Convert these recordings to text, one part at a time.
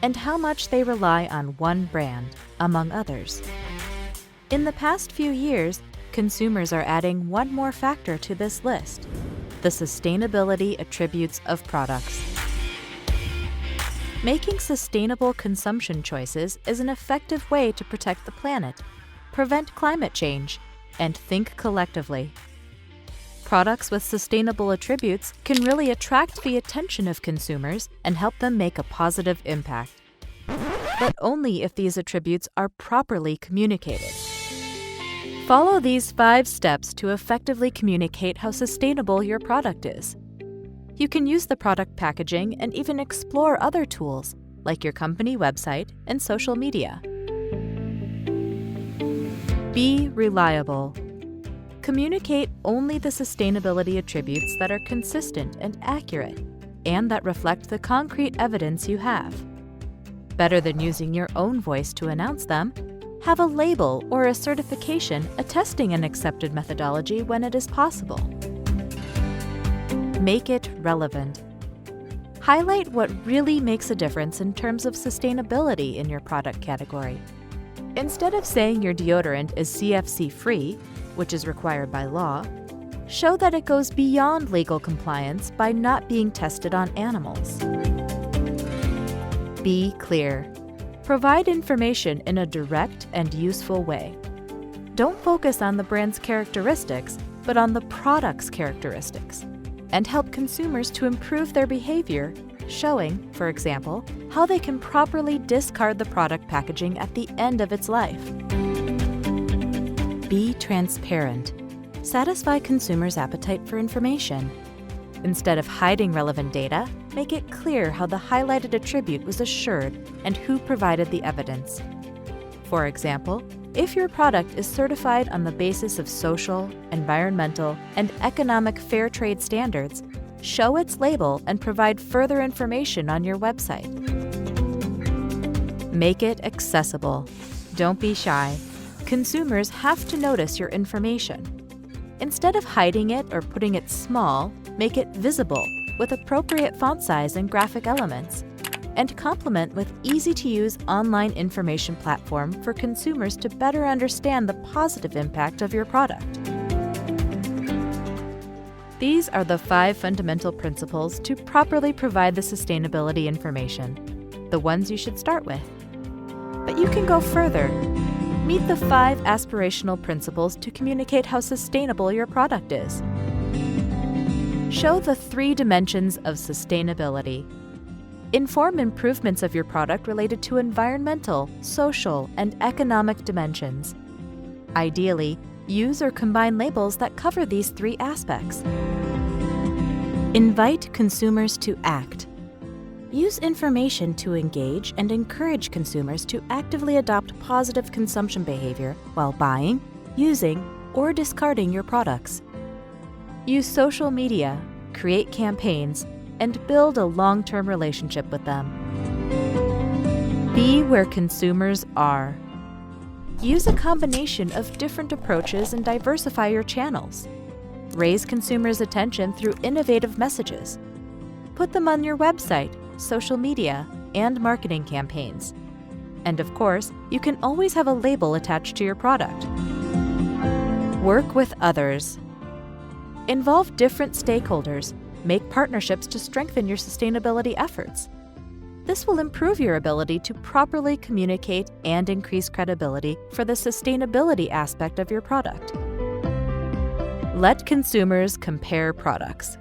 and how much they rely on one brand, among others. In the past few years, consumers are adding one more factor to this list: the sustainability attributes of products. Making sustainable consumption choices is an effective way to protect the planet, prevent climate change, and think collectively. Products with sustainable attributes can really attract the attention of consumers and help them make a positive impact. But only if these attributes are properly communicated. Follow these 5 steps to effectively communicate how sustainable your product is. You can use the product packaging and even explore other tools, like your company website and social media. Be reliable. Communicate only the sustainability attributes that are consistent and accurate, and that reflect the concrete evidence you have. Better than using your own voice to announce them, have a label or a certification attesting an accepted methodology when it is possible. Make it relevant. Highlight what really makes a difference in terms of sustainability in your product category. Instead of saying your deodorant is CFC-free, which is required by law, show that it goes beyond legal compliance by not being tested on animals. Be clear. Provide information in a direct and useful way. Don't focus on the brand's characteristics, but on the product's characteristics, and help consumers to improve their behavior, showing, for example, how they can properly discard the product packaging at the end of its life. Be transparent. Satisfy consumers' appetite for information. Instead of hiding relevant data, make it clear how the highlighted attribute was assured and who provided the evidence. For example, if your product is certified on the basis of social, environmental, and economic fair trade standards, show its label and provide further information on your website. Make it accessible. Don't be shy. Consumers have to notice your information. Instead of hiding it or putting it small, make it visible with appropriate font size and graphic elements, and complement with easy-to-use online information platform for consumers to better understand the positive impact of your product. These are the 5 fundamental principles to properly provide the sustainability information, the ones you should start with. But you can go further. Meet the 5 aspirational principles to communicate how sustainable your product is. Show the 3 dimensions of sustainability. Inform improvements of your product related to environmental, social, and economic dimensions. Ideally, use or combine labels that cover these 3 aspects. Invite consumers to act. Use information to engage and encourage consumers to actively adopt positive consumption behavior while buying, using, or discarding your products. Use social media, create campaigns, and build a long-term relationship with them. Be where consumers are. Use a combination of different approaches and diversify your channels. Raise consumers' attention through innovative messages. Put them on your website, social media, and marketing campaigns. And of course, you can always have a label attached to your product. Work with others. Involve different stakeholders. Make partnerships to strengthen your sustainability efforts. This will improve your ability to properly communicate and increase credibility for the sustainability aspect of your product. Let consumers compare products.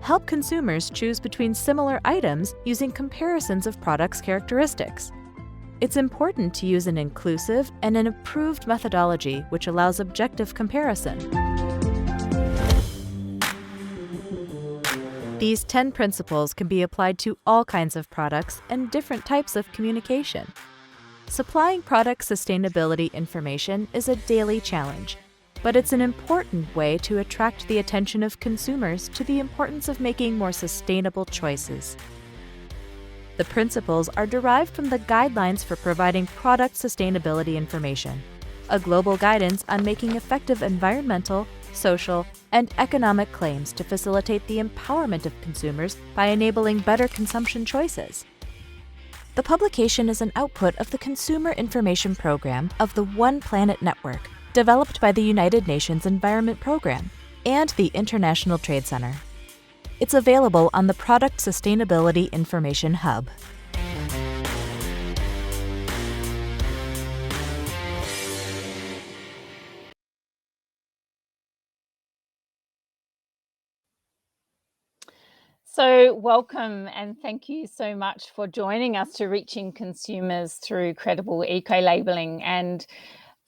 Help consumers choose between similar items using comparisons of products' characteristics. It's important to use an inclusive and an approved methodology which allows objective comparison. These 10 principles can be applied to all kinds of products and different types of communication. Supplying product sustainability information is a daily challenge, but it's an important way to attract the attention of consumers to the importance of making more sustainable choices. The principles are derived from the Guidelines for Providing Product Sustainability Information, a global guidance on making effective environmental, social, and economic claims to facilitate the empowerment of consumers by enabling better consumption choices. The publication is an output of the Consumer Information Program of the One Planet Network, developed by the United Nations Environment Program and the International Trade Center. It's available on the Product Sustainability Information Hub. So welcome and thank you so much for joining us to Reaching Consumers through Credible Ecolabelling. And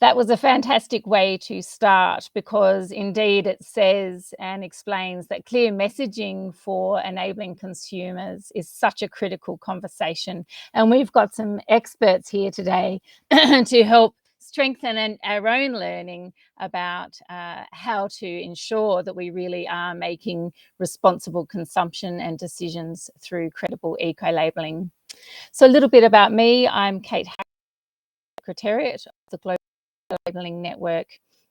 that was a fantastic way to start, because indeed it says and explains that clear messaging for enabling consumers is such a critical conversation. And we've got some experts here today to help strengthen our own learning about how to ensure that we really are making responsible consumption and decisions through credible eco-labelling. So a little bit about me. I'm Kate Harris, Secretariat of the Global Labelling Network,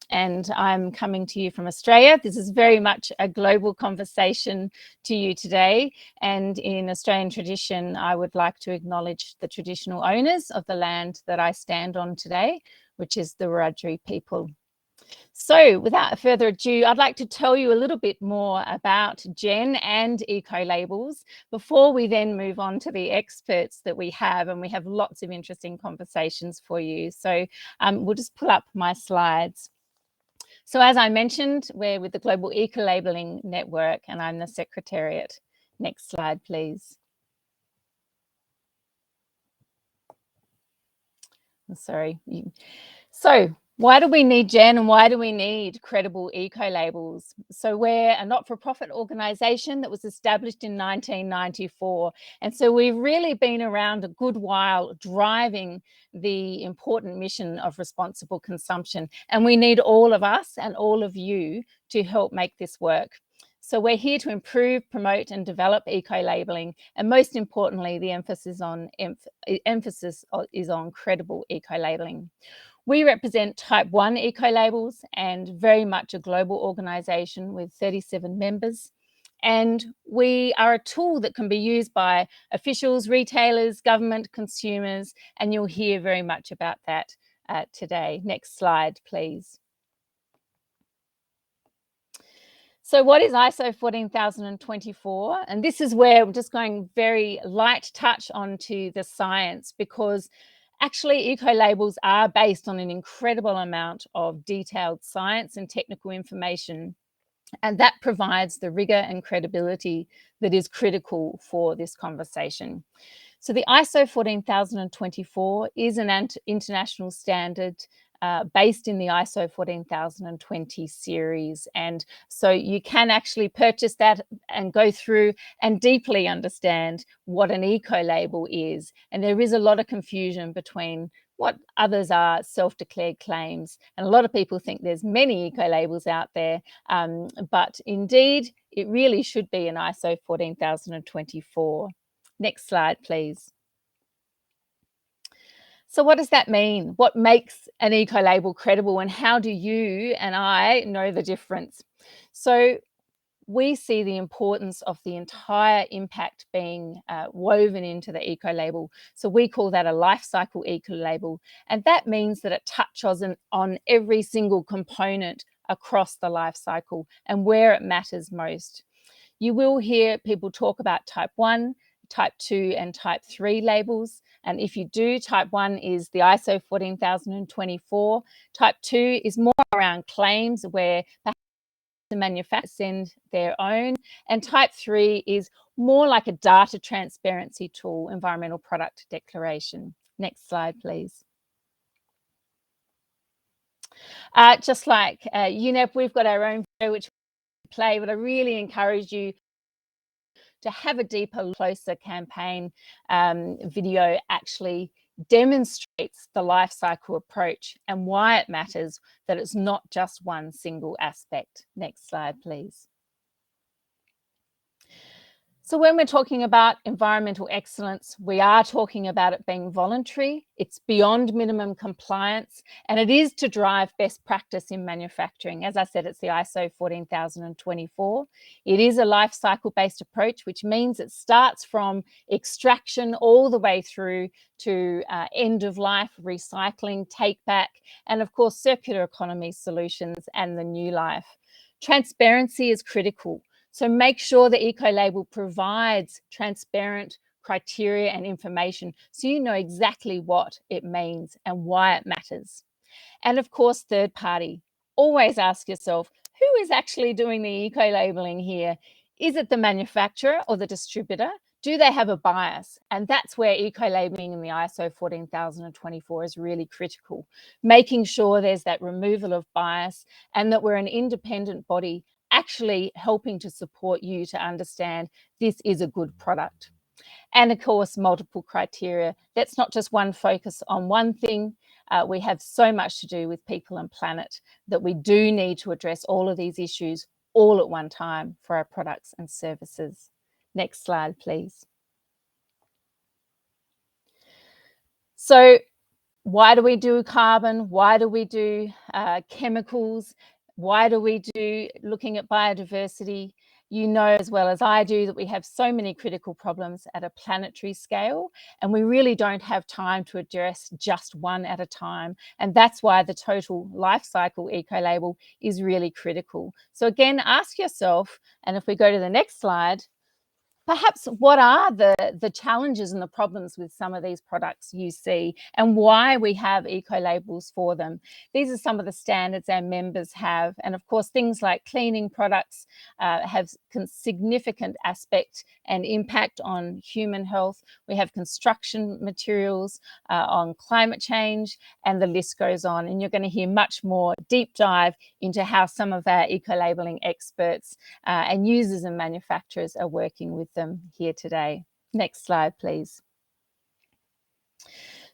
and I'm coming to you from Australia. This is very much a global conversation to you today, and in Australian tradition, I would like to acknowledge the traditional owners of the land that I stand on today, which is the Wiradjuri people. So without further ado, I'd like to tell you a little bit more about Jen and Ecolabels before we then move on to the experts that we have, and we have lots of interesting conversations for you. So we'll just pull up my slides. So as I mentioned, we're with the Global Ecolabelling Network, and I'm the Secretariat. Next slide, please. Sorry. So why do we need Jen, and why do we need credible eco-labels? So we're a not-for-profit organisation that was established in 1994. And so we've really been around a good while driving the important mission of responsible consumption. And we need all of us and all of you to help make this work. So we're here to improve, promote and develop eco-labelling, and most importantly, the emphasis is on credible eco-labelling. We represent Type 1 eco-labels and very much a global organisation with 37 members. And we are a tool that can be used by officials, retailers, government, consumers, and you'll hear very much about that today. Next slide, please. So what is ISO 14024? And this is where I'm just going very light touch onto the science, because actually eco-labels are based on an incredible amount of detailed science and technical information, and that provides the rigor and credibility that is critical for this conversation. So the ISO 14024 is an international standard based in the ISO 14020 series. And so you can actually purchase that and go through and deeply understand what an eco-label is. And there is a lot of confusion between what others are self-declared claims. And a lot of people think there's many eco-labels out there, but indeed, it really should be an ISO 14024. Next slide, please. So what does that mean? What makes an eco-label credible, and how do you and I know the difference? So we see the importance of the entire impact being woven into the eco-label. So we call that a life cycle eco-label. And that means that it touches on every single component across the life cycle and where it matters most. You will hear people talk about type 1, type 2 and type 3 labels. And if you do, type 1 is the ISO 14024. Type 2 is more around claims where perhaps the manufacturers send their own. And type 3 is more like a data transparency tool, environmental product declaration. Next slide, please. Just like UNEP, we've got our own video which we play, but I really encourage you to have a deeper, closer campaign video actually demonstrates the life cycle approach and why it matters that it's not just one single aspect. Next slide, please. So when we're talking about environmental excellence, we are talking about it being voluntary, it's beyond minimum compliance, and it is to drive best practice in manufacturing. As I said, it's the ISO 14024. It is a life cycle based approach, which means it starts from extraction all the way through to end of life, recycling, take back, and of course, circular economy solutions and the new life. Transparency is critical. So make sure the Ecolabel provides transparent criteria and information so you know exactly what it means and why it matters. And of course, third party. Always ask yourself, who is actually doing the eco-labeling here? Is it the manufacturer or the distributor? Do they have a bias? And that's where eco-labeling in the ISO 14024 is really critical, making sure there's that removal of bias and that we're an independent body actually helping to support you to understand this is a good product. And of course, multiple criteria. That's not just one focus on one thing. We have so much to do with people and planet that we do need to address all of these issues all at one time for our products and services. Next slide, please. So why do we do carbon? Why do we do chemicals? Why do we do looking at biodiversity? You know as well as I do that we have so many critical problems at a planetary scale, and we really don't have time to address just one at a time. And that's why the total life cycle eco-label is really critical. So again, ask yourself, and if we go to the next slide, perhaps what are the challenges and the problems with some of these products you see and why we have eco-labels for them. These are some of the standards our members have. And of course, things like cleaning products have significant aspect and impact on human health. We have construction materials on climate change, and the list goes on. And you're going to hear much more deep dive into how some of our eco-labeling experts and users and manufacturers are working with them here today. Next slide, please.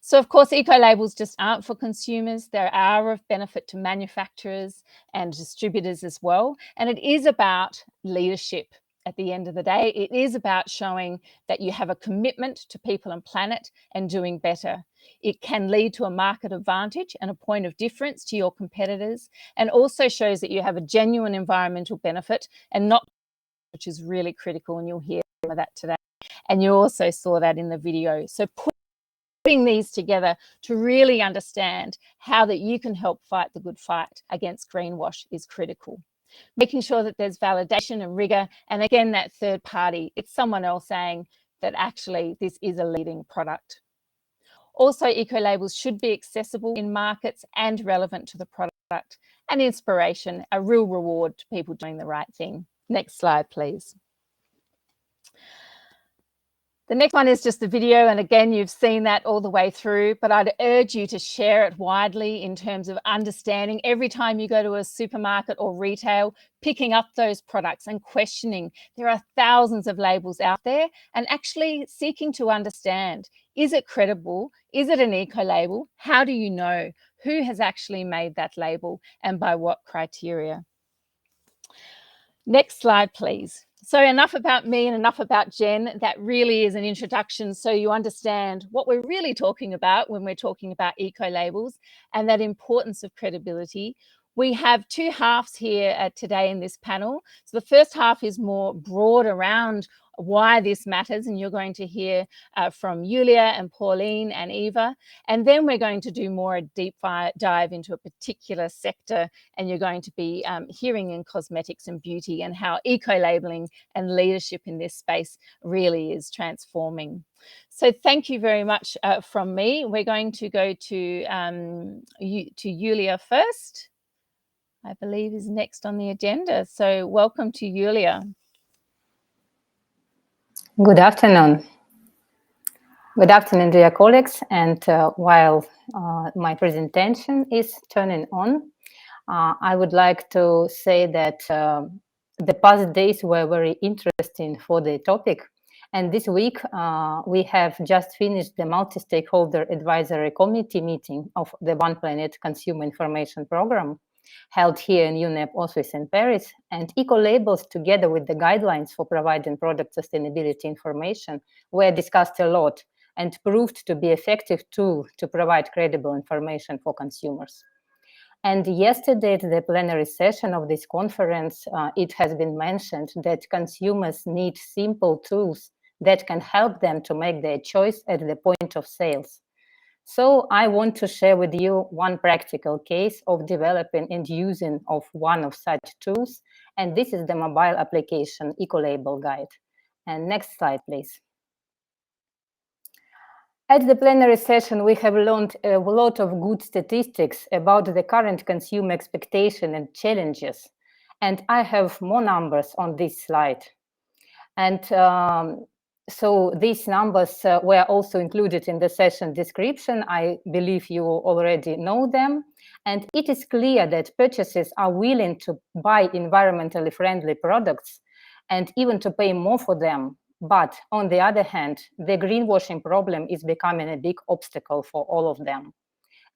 So of course, eco-labels just aren't for consumers. They are of benefit to manufacturers and distributors as well. And it is about leadership. At the end of the day, it is about showing that you have a commitment to people and planet and doing better. It can lead to a market advantage and a point of difference to your competitors, and also shows that you have a genuine environmental benefit and not, which is really critical, and you'll hear some of that today. And you also saw that in the video. So putting these together to really understand how that you can help fight the good fight against greenwash is critical. Making sure that there's validation and rigor, and again, that third party, it's someone else saying that actually this is a leading product. Also, eco-labels should be accessible in markets and relevant to the product, and inspiration, a real reward to people doing the right thing. Next slide, please. The next one is just the video, and again, you've seen that all the way through, but I'd urge you to share it widely in terms of understanding every time you go to a supermarket or retail, picking up those products and questioning. There are thousands of labels out there, and actually seeking to understand, is it credible? Is it an eco-label? How do you know? Who has actually made that label and by what criteria? Next slide, please. So enough about me and enough about Jen. That really is an introduction so you understand what we're really talking about when we're talking about eco-labels and that importance of credibility. We have two halves here today in this panel. So the first half is more broad around why this matters, and you're going to hear from Julia and Pauline and Eva. And then we're going to do more a deep dive into a particular sector, and you're going to be hearing in cosmetics and beauty and how eco-labeling and leadership in this space really is transforming. So thank you very much from me. We're going to go to Julia first, I believe is next on the agenda. So welcome to Julia. Good afternoon. Good afternoon, dear colleagues. And while my presentation is turning on, I would like to say that the past days were very interesting for the topic. And this week, we have just finished the multi-stakeholder advisory committee meeting of the One Planet Consumer Information Program. held here in UNEP office in Paris. And eco-labels, together with the guidelines for providing product sustainability information, were discussed a lot and proved to be an effective tool to provide credible information for consumers. And yesterday, at the plenary session of this conference, it has been mentioned that consumers need simple tools that can help them to make their choice at the point of sales. So I want to share with you one practical case of developing and using of one of such tools. And this is the mobile application Ecolabel Guide. And next slide, please. At the plenary session, we have learned a lot of good statistics about the current consumer expectation and challenges. And I have more numbers on this slide. And so these numbers were also included in the session description. I believe you already know them. And it is clear that purchasers are willing to buy environmentally friendly products and even to pay more for them. But on the other hand, the greenwashing problem is becoming a big obstacle for all of them.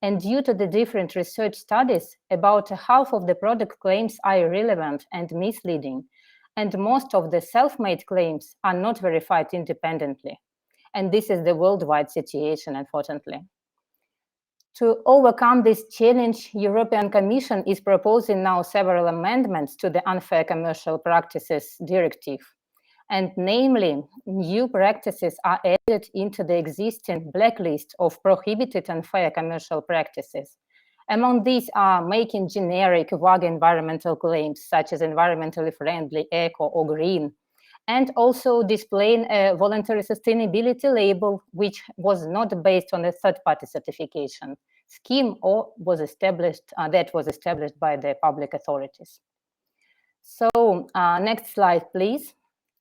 And due to the different research studies, about half of the product claims are irrelevant and misleading. And most of the self-made claims are not verified independently. And this is the worldwide situation, unfortunately. To overcome this challenge, European Commission is proposing now several amendments to the Unfair Commercial Practices Directive. And namely, new practices are added into the existing blacklist of prohibited unfair commercial practices. Among these are making generic vague environmental claims, such as environmentally friendly, eco, or green, and also displaying a voluntary sustainability label, which was not based on a third-party certification scheme or was established by the public authorities. So next slide, please.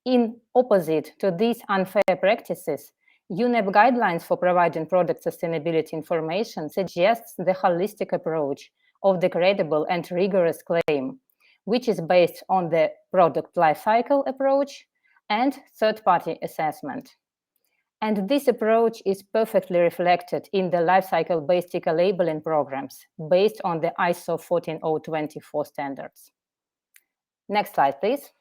In opposite to these unfair practices, UNEP guidelines for providing product sustainability information suggests the holistic approach of the credible and rigorous claim, which is based on the product lifecycle approach and third-party assessment. And this approach is perfectly reflected in the lifecycle-based eco-labeling programs based on the ISO 14024 standards. Next slide, please.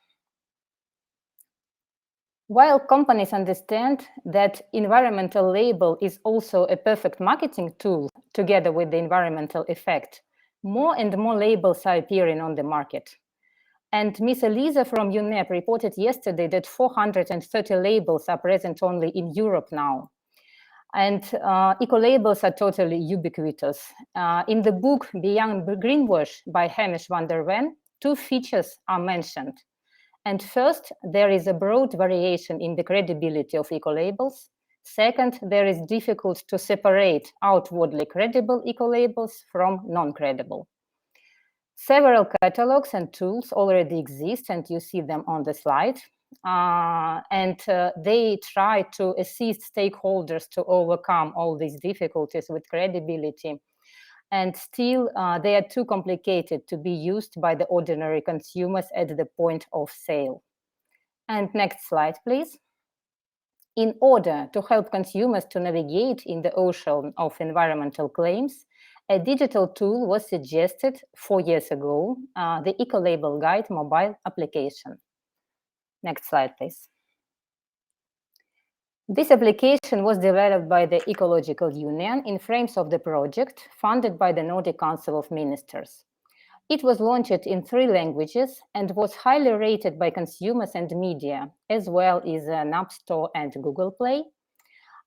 While companies understand that environmental label is also a perfect marketing tool together with the environmental effect, more and more labels are appearing on the market. And Ms. Elisa from UNEP reported yesterday that 430 labels are present only in Europe now. And eco-labels are totally ubiquitous. In the book Beyond Greenwash by Hamish van der Ven, two features are mentioned. And first, there is a broad variation in the credibility of eco-labels. Second, there is difficult to separate outwardly credible eco-labels from non-credible. Several catalogs and tools already exist, and you see them on the slide. They try to assist stakeholders to overcome all these difficulties with credibility. And still, they are too complicated to be used by the ordinary consumers at the point of sale. And next slide, please. In order to help consumers to navigate in the ocean of environmental claims, a digital tool was suggested 4 years ago, the Ecolabel Guide mobile application. Next slide, please. This application was developed by the Ecological Union in frames of the project funded by the Nordic Council of Ministers. It was launched in 3 languages and was highly rated by consumers and media, as well as an App Store and Google Play.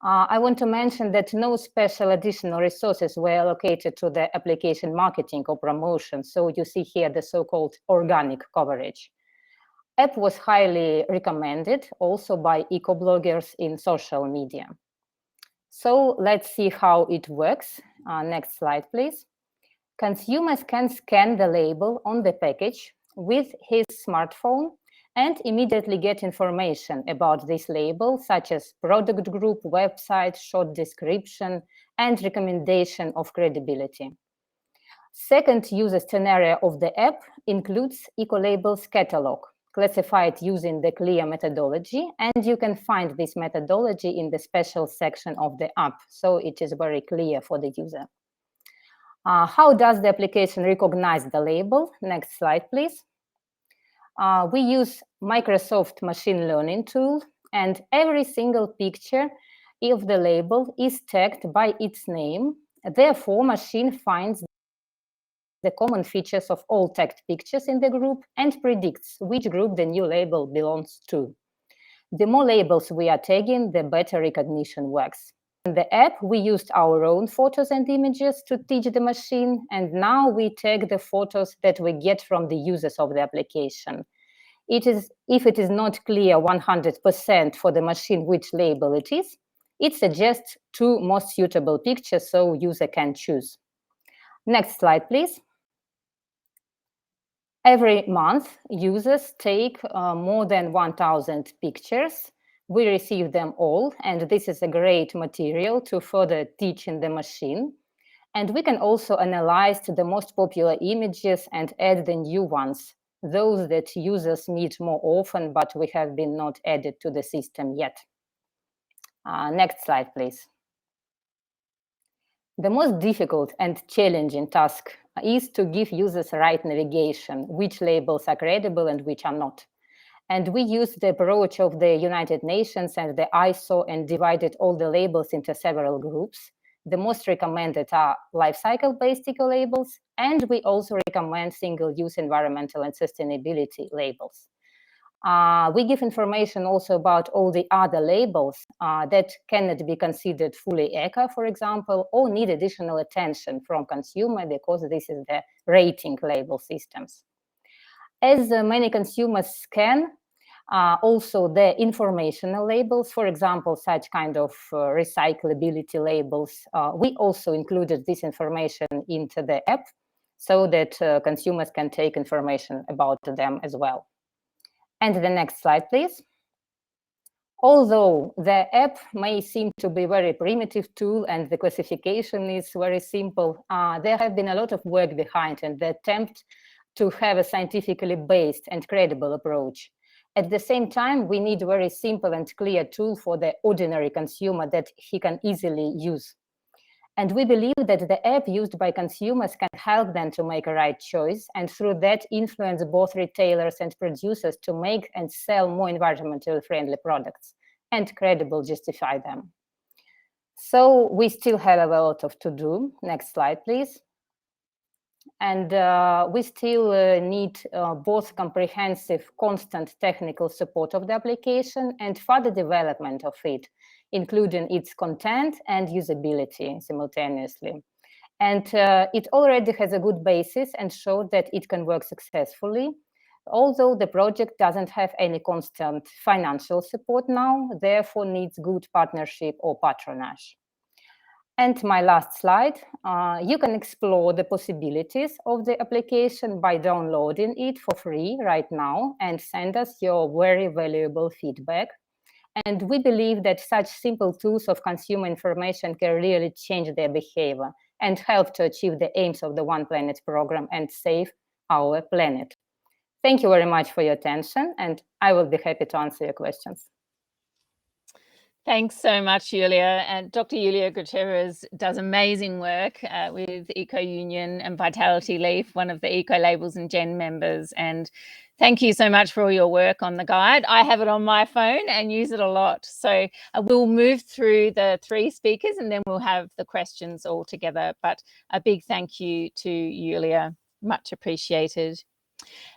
I want to mention that no special additional resources were allocated to the application marketing or promotion, so you see here the so-called organic coverage. App was highly recommended also by eco-bloggers in social media. So let's see how it works. Next slide, please. Consumers can scan the label on the package with his smartphone and immediately get information about this label, such as product group, website, short description, and recommendation of credibility. Second user scenario of the app includes Ecolabel's catalog, classified using the CLIA methodology, and you can find this methodology in the special section of the app, so it is very clear for the user. How does the application recognize the label? Next slide, please. We use Microsoft machine learning tool, and every single picture of the label is tagged by its name. Therefore, machine finds the common features of all tagged pictures in the group and predicts which group the new label belongs to. The more labels we are tagging, the better recognition works. In the app, we used our own photos and images to teach the machine, and now we tag the photos that we get from the users of the application. If it is not clear 100% for the machine which label it is, it suggests 2 most suitable pictures so user can choose. Next slide, please. Every month, users take more than 1,000 pictures. We receive them all, and this is a great material to further teach in the machine. And we can also analyze the most popular images and add the new ones, those that users meet more often, but we have been not added to the system yet. Next slide, please. The most difficult and challenging task is to give users right navigation, which labels are credible and which are not. And we used the approach of the United Nations and the ISO and divided all the labels into several groups. The most recommended are life cycle-based eco-labels, and we also recommend single-use environmental and sustainability labels. We give information also about all the other labels that cannot be considered fully eco, for example, or need additional attention from consumer because this is the rating label systems. As many consumers can, also the informational labels, for example, such kind of recyclability labels, we also included this information into the app so that consumers can take information about them as well. And the next slide, please. Although the app may seem to be a very primitive tool and the classification is very simple, there have been a lot of work behind and the attempt to have a scientifically based and credible approach. At the same time, we need a very simple and clear tool for the ordinary consumer that he can easily use. And we believe that the app used by consumers can help them to make a right choice and through that influence both retailers and producers to make and sell more environmentally friendly products and credibly justify them. So we still have a lot of to do. Next slide, please. And we still need both comprehensive, constant technical support of the application and further development of it, including its content and usability simultaneously. And it already has a good basis and showed that it can work successfully. Although the project doesn't have any constant financial support now, therefore needs good partnership or patronage. And my last slide, you can explore the possibilities of the application by downloading it for free right now and send us your very valuable feedback. And we believe that such simple tools of consumer information can really change their behavior and help to achieve the aims of the One Planet program and save our planet. Thank you very much for your attention, and I will be happy to answer your questions. Thanks so much, Yulia. And Dr. Yulia Gutierrez does amazing work with Eco Union and Vitality Leaf, one of the Eco Labels and Gen members. And thank you so much for all your work on the guide. I have it on my phone and use it a lot. So we'll move through the 3 speakers and then we'll have the questions all together. But a big thank you to Yulia. Much appreciated.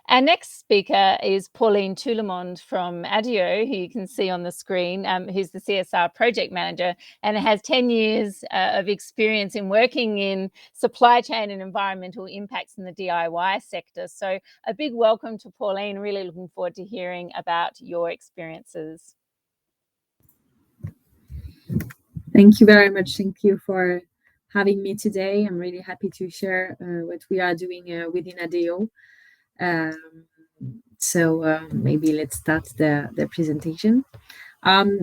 Our next speaker is Pauline Toulemond from ADIO, who you can see on the screen, who's the CSR project manager and has 10 years of experience in working in supply chain and environmental impacts in the DIY sector. So a big welcome to Pauline. Really looking forward to hearing about your experiences. Thank you very much. Thank you for having me today. I'm really happy to share what we are doing within ADIO. Maybe let's start the presentation.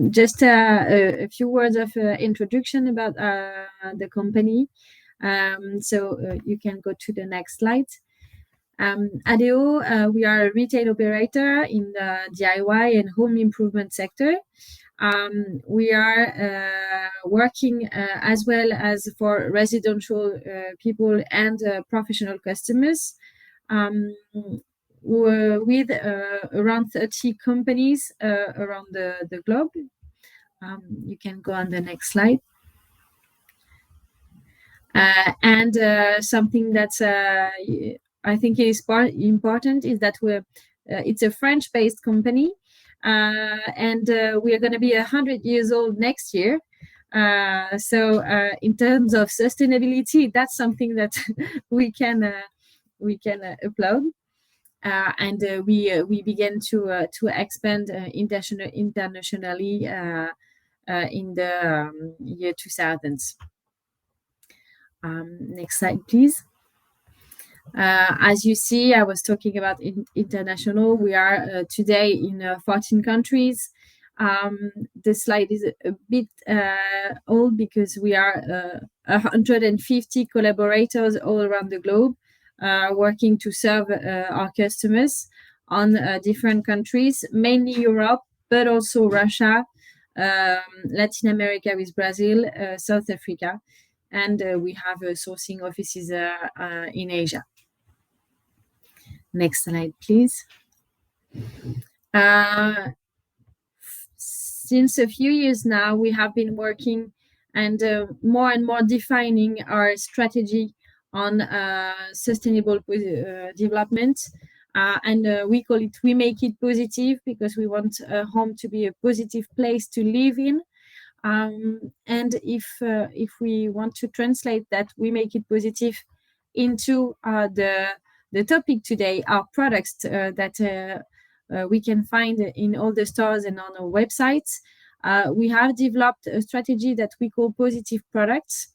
Just a few words of introduction about the company. You can go to the next slide. ADIO, we are a retail operator in the DIY and home improvement sector. We are working as well as for residential people and professional customers with around 30 companies around the globe. You can go on the next slide. And something that's I think is important is that it's a French-based company, and we are going to be 100 years old next year. So in terms of sustainability, that's something that we can applaud. And we began to expand internationally in the year 2000s. Next slide, please. As you see, I was talking about international. We are today in 14 countries. The slide is a bit old because we are 150 collaborators all around the globe working to serve our customers on different countries, mainly Europe, but also Russia, Latin America with Brazil, South Africa. And we have sourcing offices in Asia. Next slide, please. Since a few years now, we have been working and more defining our strategy on sustainable development. And we call it We Make It Positive, because we want home to be a positive place to live in. And if we want to translate that We Make It Positive into the topic today, our products that we can find in all the stores and on our websites, we have developed a strategy that we call Positive Products.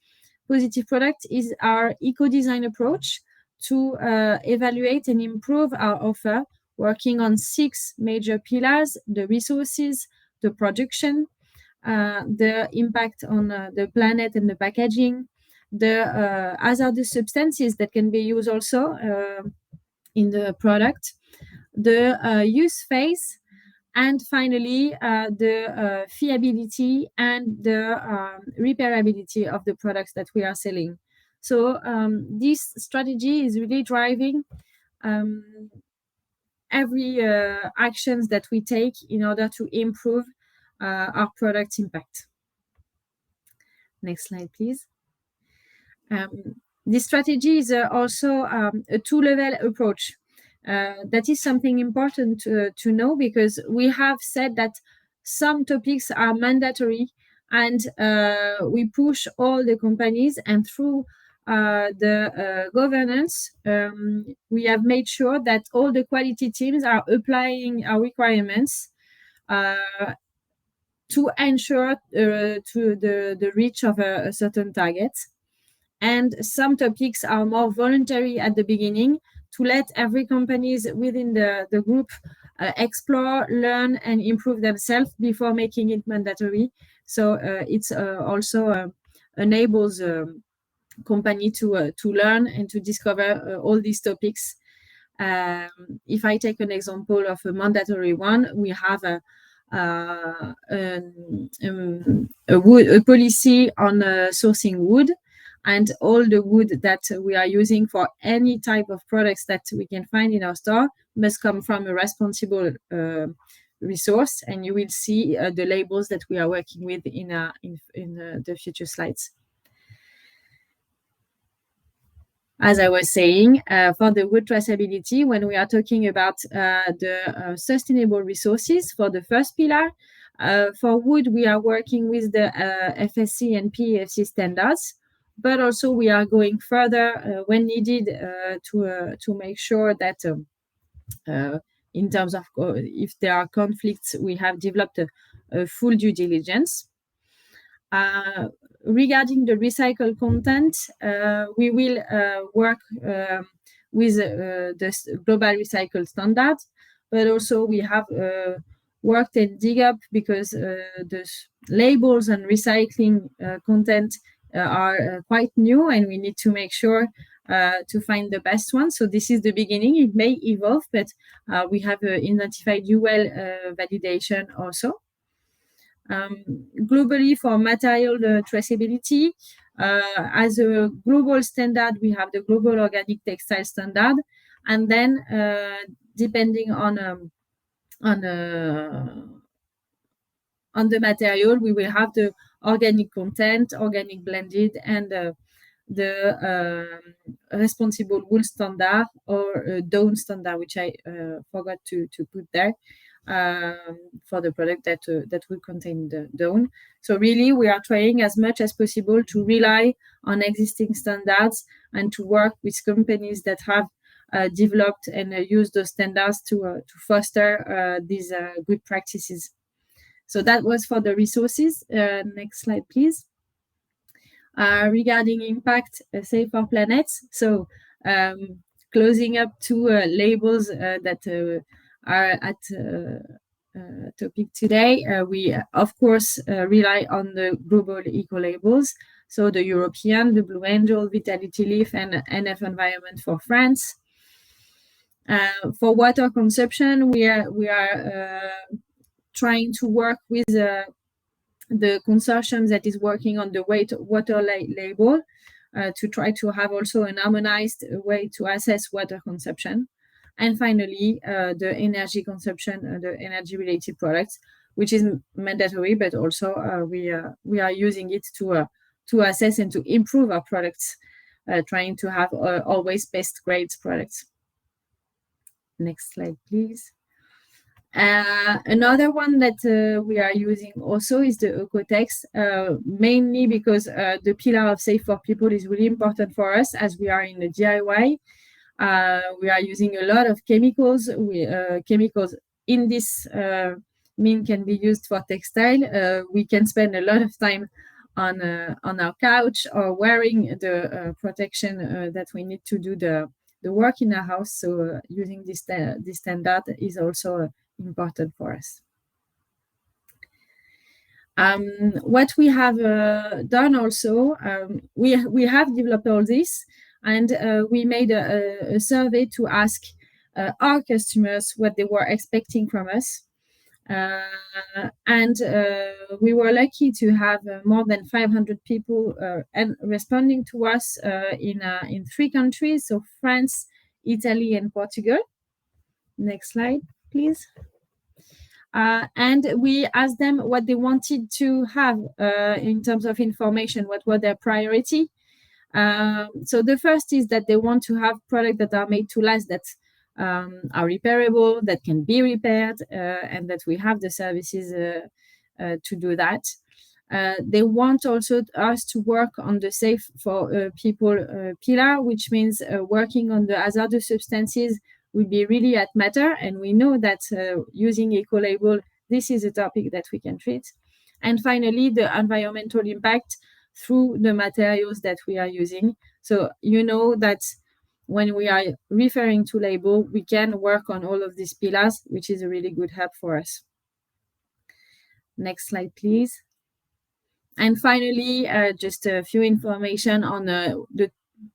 Positive Products is our eco-design approach to evaluate and improve our offer, working on 6 major pillars: the resources, the production, the impact on the planet and the packaging, the hazardous substances that can be used also in the product, the use phase, and finally the fiability and the repairability of the products that we are selling. So this strategy is really driving every actions that we take in order to improve our product impact. Next slide, please. This strategy is also a 2-level approach. That is something important to know, because we have said that some topics are mandatory, and we push all the companies, and through the governance, we have made sure that all the quality teams are applying our requirements to ensure to the reach of a certain target. And some topics are more voluntary at the beginning, to let every companies within the group explore, learn, and improve themselves before making it mandatory. So it's also enables company to learn and to discover all these topics. If I take an example of a mandatory one, we have a policy on sourcing wood, and all the wood that we are using for any type of products that we can find in our store must come from a responsible resource. And you will see the labels that we are working with in the future slides. As I was saying, for the wood traceability, when we are talking about the sustainable resources for the first pillar, for wood, we are working with the FSC and PEFC standards, but also we are going further when needed to make sure that in terms of if there are conflicts, we have developed a full due diligence. Regarding the recycled content, we will work with the global recycled standard, but also we have worked and dig up, because the labels and recycling content are quite new, and we need to make sure to find the best one. So this is the beginning. It may evolve, but we have identified UL validation also. Globally, for material traceability, as a global standard, we have the Global Organic Textile Standard, and then depending on the material, we will have the organic content, organic blended, and the responsible wool standard or down standard, which I forgot to put there for the product that will contain the down. So really, we are trying as much as possible to rely on existing standards and to work with companies that have developed and used those standards to foster these good practices. So that was for the resources. Next slide, please. Regarding impact, Safe for Planet. So closing up two labels that are at topic today, we of course rely on the global eco labels. So the European, the Blue Angel, Vitality Leaf, and NF Environment for France. For water consumption, we are trying to work with the consortium that is working on the water label to try to have also an harmonized way to assess water consumption. And finally, the energy consumption, the energy-related products, which is mandatory, but also we are using it to assess and to improve our products, trying to have always best grades products. Next slide, please. Another one that we are using also is the Ecotex, mainly because the pillar of Safe for People is really important for us as we are in the DIY. We are using a lot of chemicals. Chemicals in this mean can be used for textile. We can spend a lot of time on our couch or wearing the protection that we need to do the work in our house. So using this standard is also important for us. What we have done also, we have developed all this, and we made a survey to ask our customers what they were expecting from us. And we were lucky to have more than 500 people and responding to us in 3 countries, so France, Italy, and Portugal. Next slide, please. And we asked them what they wanted to have in terms of information, what were their priority. So the first is that they want to have products that are made to last, that are repairable, that can be repaired, and that we have the services to do that. They want also us to work on the Safe for People pillar, which means working on the hazardous substances will be really at matter. And we know that using eco-label, this is a topic that we can treat. And finally, the environmental impact through the materials that we are using. So you know that when we are referring to label, we can work on all of these pillars, which is a really good help for us. Next slide, please. And finally, just a few information on the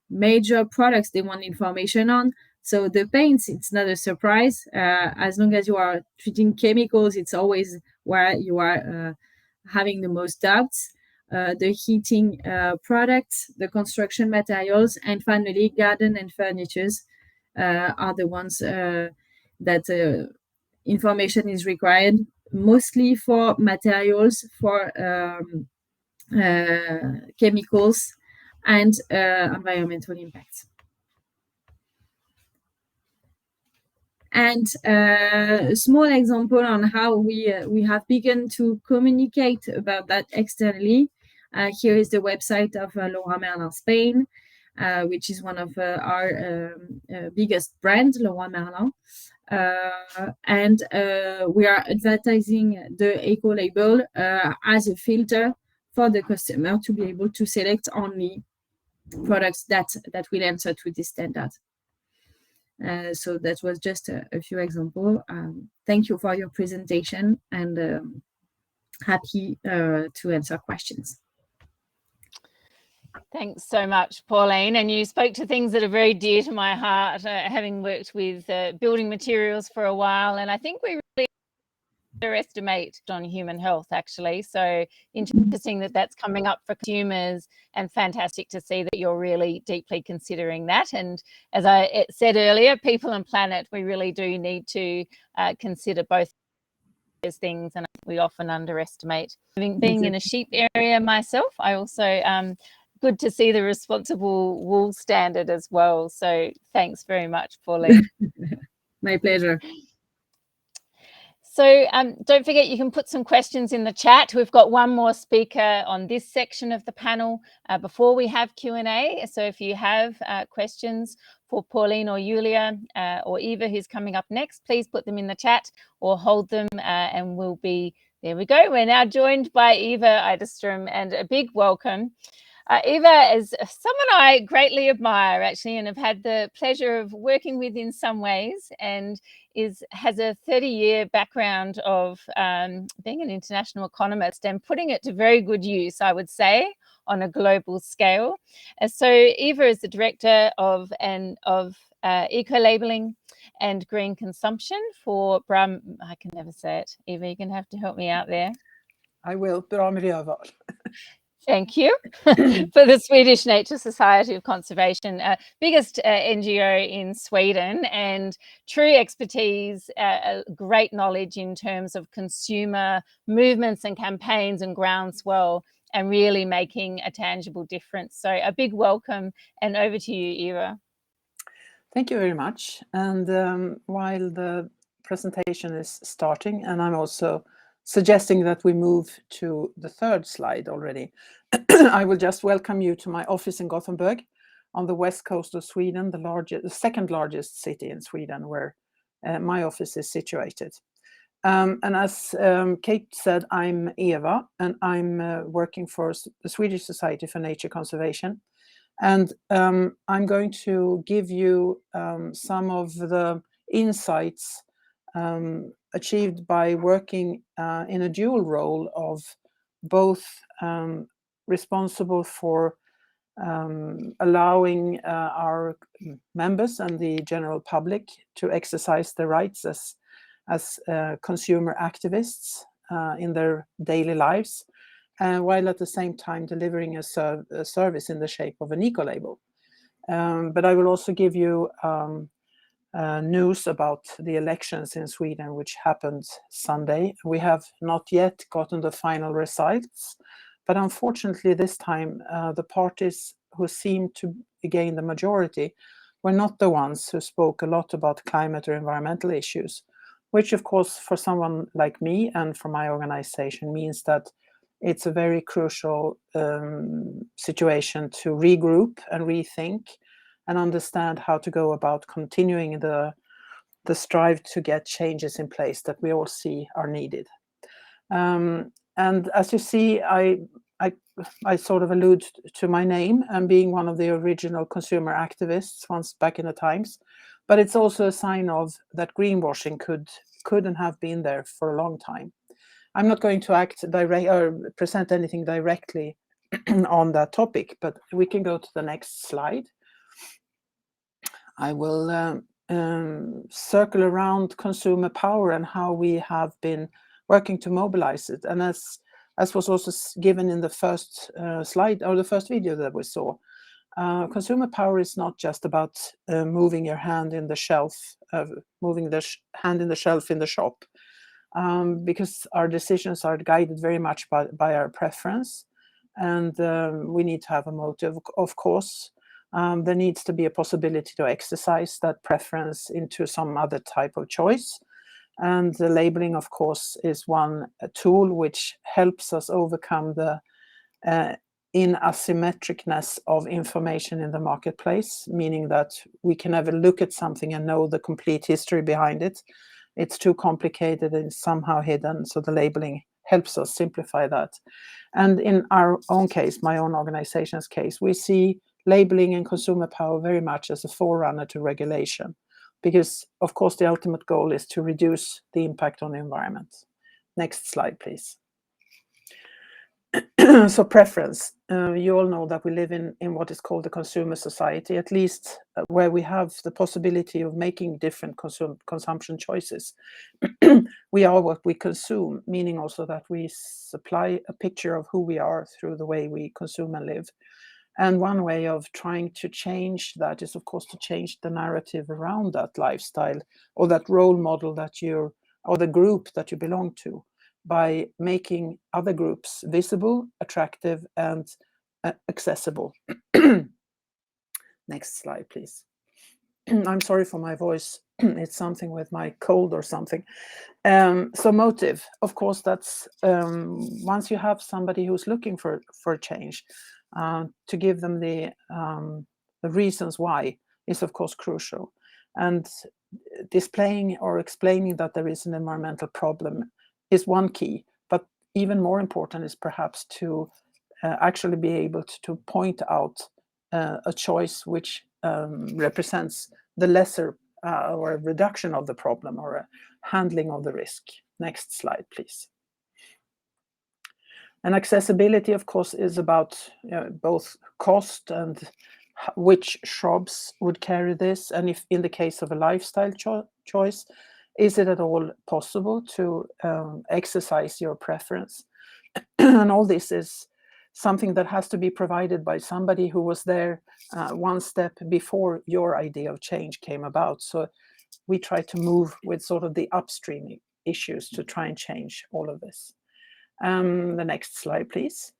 major products they want information on. So the paints, it's not a surprise. As long as you are treating chemicals, it's always where you are having the most doubts. The heating products, the construction materials, and finally, garden and furnitures are the ones that information is required, mostly for materials, for chemicals, and environmental impacts. And a small example on how we have begun to communicate about that externally. Here is the website of Leroy Merlin Spain, which is one of our biggest brands, Leroy Merlin. And we are advertising the eco label as a filter for the customer to be able to select only products that will answer to this standard. So that was just a few examples. Thank you for your presentation, and happy to answer questions. Thanks so much, Pauline. And you spoke to things that are very dear to my heart, having worked with building materials for a while. And I think we really underestimate on human health, actually. So interesting that that's coming up for consumers, and fantastic to see that you're really deeply considering that. And as I said earlier, people and planet, we really do need to consider both those things, and we often underestimate. Being in a sheep area myself, I also good to see the responsible wool standard as well. So thanks very much, Pauline. My pleasure. So don't forget, you can put some questions in the chat. We've got one more speaker on this section of the panel before we have Q&A. So if you have questions for Pauline or Julia or Eva, who's coming up next, please put them in the chat or hold them and we'll be, there we go. We're now joined by Eva Eiderstrom, and a big welcome. Eva is someone I greatly admire, actually, and have had the pleasure of working with in some ways, and has a 30-year background of being an international economist and putting it to very good use, I would say, on a global scale. So Eva is the director of Ecolabelling and green consumption for I can never say it. Eva, you're going to have to help me out there. I will. Bra miljöval. Thank you. For the Swedish Nature Society of Conservation, biggest NGO in Sweden, and true expertise, great knowledge in terms of consumer movements and campaigns and groundswell, and really making a tangible difference. So a big welcome, and over to you, Eva. Thank you very much. And while the presentation is starting, and I'm also suggesting that we move to the third slide already, I will just welcome you to my office in Gothenburg on the west coast of Sweden, the second largest city in Sweden, where my office is situated. And as Kate said, I'm Eva, and I'm working for the Swedish Society for Nature Conservation. And I'm going to give you some of the insights achieved by working in a dual role of both responsible for allowing our members and the general public to exercise their rights as consumer activists in their daily lives, while at the same time delivering a service in the shape of an eco-label. But I will also give you news about the elections in Sweden, which happened Sunday. We have not yet gotten the final results, but unfortunately this time the parties who seemed to gain the majority were not the ones who spoke a lot about climate or environmental issues, which of course for someone like me and for my organization means that it's a very crucial situation to regroup and rethink and understand how to go about continuing the strive to get changes in place that we all see are needed. And as you see, I sort of allude to my name and being one of the original consumer activists once back in the times, but it's also a sign of that greenwashing couldn't have been there for a long time. I'm not going to present anything directly on that topic, but we can go to the next slide. I will circle around consumer power and how we have been working to mobilize it. And as was also given in the first slide or the first video that we saw, consumer power is not just about moving your hand in the shelf, moving the hand in the shelf in the shop, because our decisions are guided very much by our preference, and we need to have a motive, of course. There needs to be a possibility to exercise that preference into some other type of choice. And the labeling, of course, is one tool which helps us overcome the inasymmetricness of information in the marketplace, meaning that we can never look at something and know the complete history behind it. It's too complicated and somehow hidden, so the labeling helps us simplify that. And in our own case, my own organization's case, we see labeling and consumer power very much as a forerunner to regulation, because of course the ultimate goal is to reduce the impact on the environment. Next slide, please. So preference. You all know that we live in what is called the consumer society, at least where we have the possibility of making different consumption choices. We are what we consume, meaning also that we supply a picture of who we are through the way we consume and live. And one way of trying to change that is, of course, to change the narrative around that lifestyle or that role model that you're, or the group that you belong to, by making other groups visible, attractive, and accessible. Next slide, please. I'm sorry for my voice. It's something with my cold or something. So motive, of course, that's once you have somebody who's looking for a change, to give them the reasons why is, of course, crucial. And displaying or explaining that there is an environmental problem is one key, but even more important is perhaps to actually be able to point out a choice which represents the lesser or a reduction of the problem or a handling of the risk. Next slide, please. And accessibility, of course, is about both cost and which shops would carry this, and if in the case of a lifestyle choice, is it at all possible to exercise your preference? And all this is something that has to be provided by somebody who was there one step before your idea of change came about. So we try to move with sort of the upstream issues to try and change all of this. The next slide, please.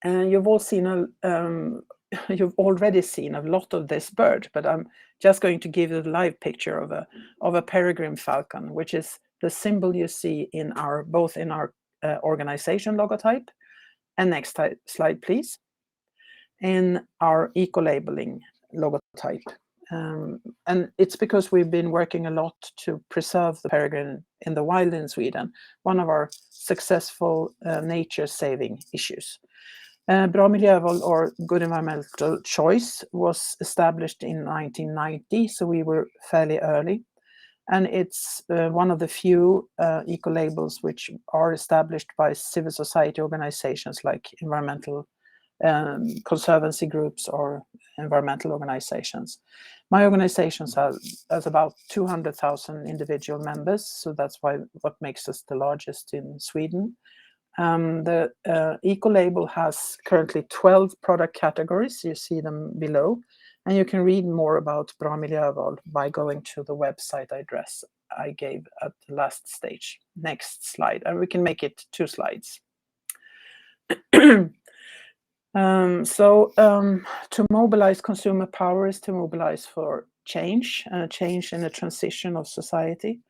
And you've all seen you've already seen a lot of this bird, but I'm just going to give you a live picture of a peregrine falcon, which is the symbol you see in both in our organization logotype, and next slide, please, in our Ecolabelling logotype. And it's because we've been working a lot to preserve the peregrine in the wild in Sweden, one of our successful nature-saving issues. Bra miljöval, or good environmental choice, was established in 1990, so we were fairly early. And it's one of the few eco-labels which are established by civil society organizations like environmental conservancy groups or environmental organizations. My organization has about 200,000 individual members, so that's what makes us the largest in Sweden. The Ecolabel has currently 12 product categories. You see them below, and you can read more about Bra miljöval by going to the website address I gave at the last stage. Next slide, and we can make it 2 slides. To mobilize consumer power is to mobilize for change in a transition of society.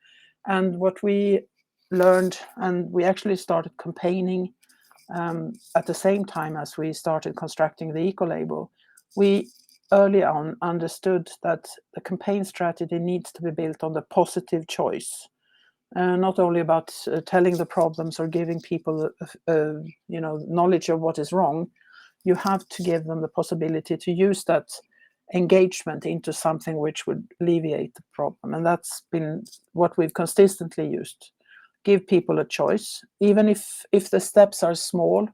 And what we learned, and we actually started campaigning at the same time as we started constructing the Ecolabel, we early on understood that the campaign strategy needs to be built on the positive choice. Not only about telling the problems or giving people knowledge of what is wrong. You have to give them the possibility to use that engagement into something which would alleviate the problem. And that's been what we've consistently used. Give people a choice, even if the steps are small.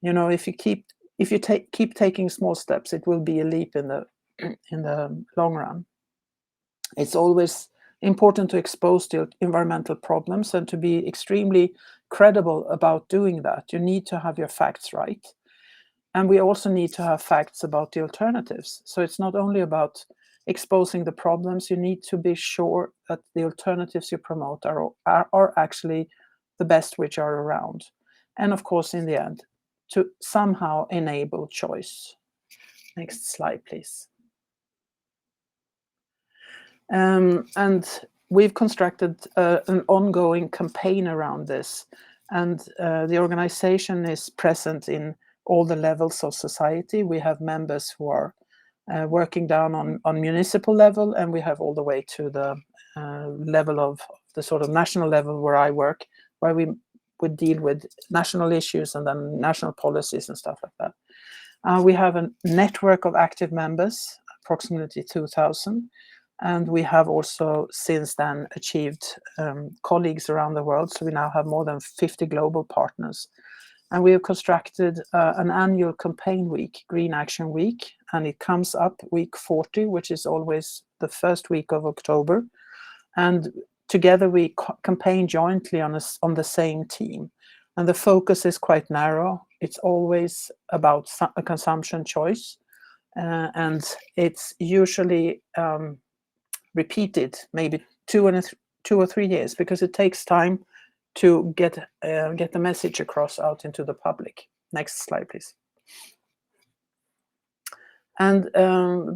If you keep taking small steps, it will be a leap in the long run. It's always important to expose the environmental problems and to be extremely credible about doing that. You need to have your facts right. And we also need to have facts about the alternatives. So it's not only about exposing the problems, you need to be sure that the alternatives you promote are actually the best which are around. And of course, in the end, to somehow enable choice. Next slide, please. And we've constructed an ongoing campaign around this. And the organization is present in all the levels of society. We have members who are working down on municipal level, and we have all the way to the level of the sort of national level where I work, where we would deal with national issues and then national policies and stuff like that. We have a network of active members, approximately 2,000, and we have also since then achieved colleagues around the world. So we now have more than 50 global partners. And we have constructed an annual campaign week, Green Action Week, and it comes up week 40, which is always the first week of October. And together we campaign jointly on the same team. And the focus is quite narrow. It's always about a consumption choice. And it's usually repeated maybe 2 or 3 years, because it takes time to get the message across out into the public. Next slide, please. And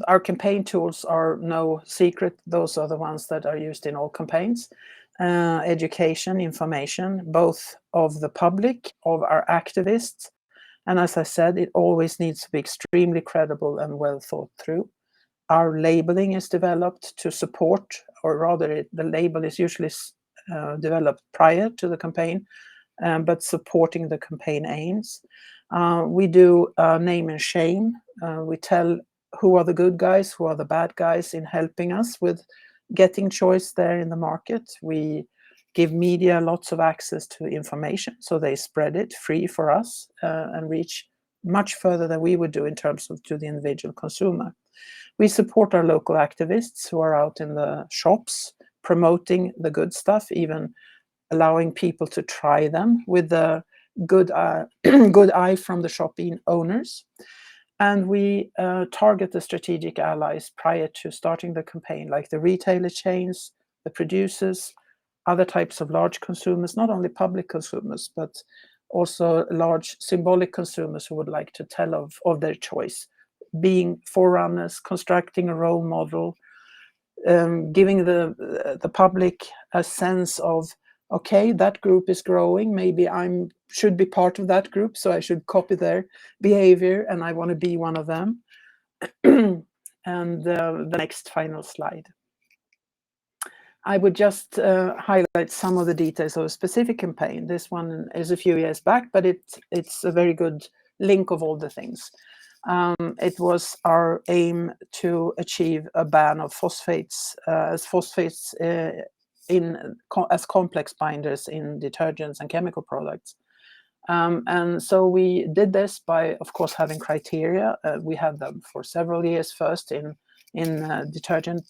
our campaign tools are no secret. Those are the ones that are used in all campaigns. Education, information, both of the public, of our activists. And as I said, it always needs to be extremely credible and well thought through. Our labeling is developed to support, or rather the label is usually developed prior to the campaign, but supporting the campaign aims. We do name and shame. We tell who are the good guys, who are the bad guys in helping us with getting choice there in the market. We give media lots of access to information, so they spread it free for us and reach much further than we would do in terms of to the individual consumer. We support our local activists who are out in the shops promoting the good stuff, even allowing people to try them with the good eye from the shop owners. And we target the strategic allies prior to starting the campaign, like the retailer chains, the producers, other types of large consumers, not only public consumers, but also large symbolic consumers who would like to tell of their choice, being forerunners, constructing a role model, giving the public a sense of, okay, that group is growing, maybe I should be part of that group, so I should copy their behavior and I want to be one of them. And the next final slide. I would just highlight some of the details of a specific campaign. This one is a few years back, but it's a very good link of all the things. It was our aim to achieve a ban of phosphates as complex binders in detergents and chemical products. And so we did this by, of course, having criteria. We had them for several years first in detergent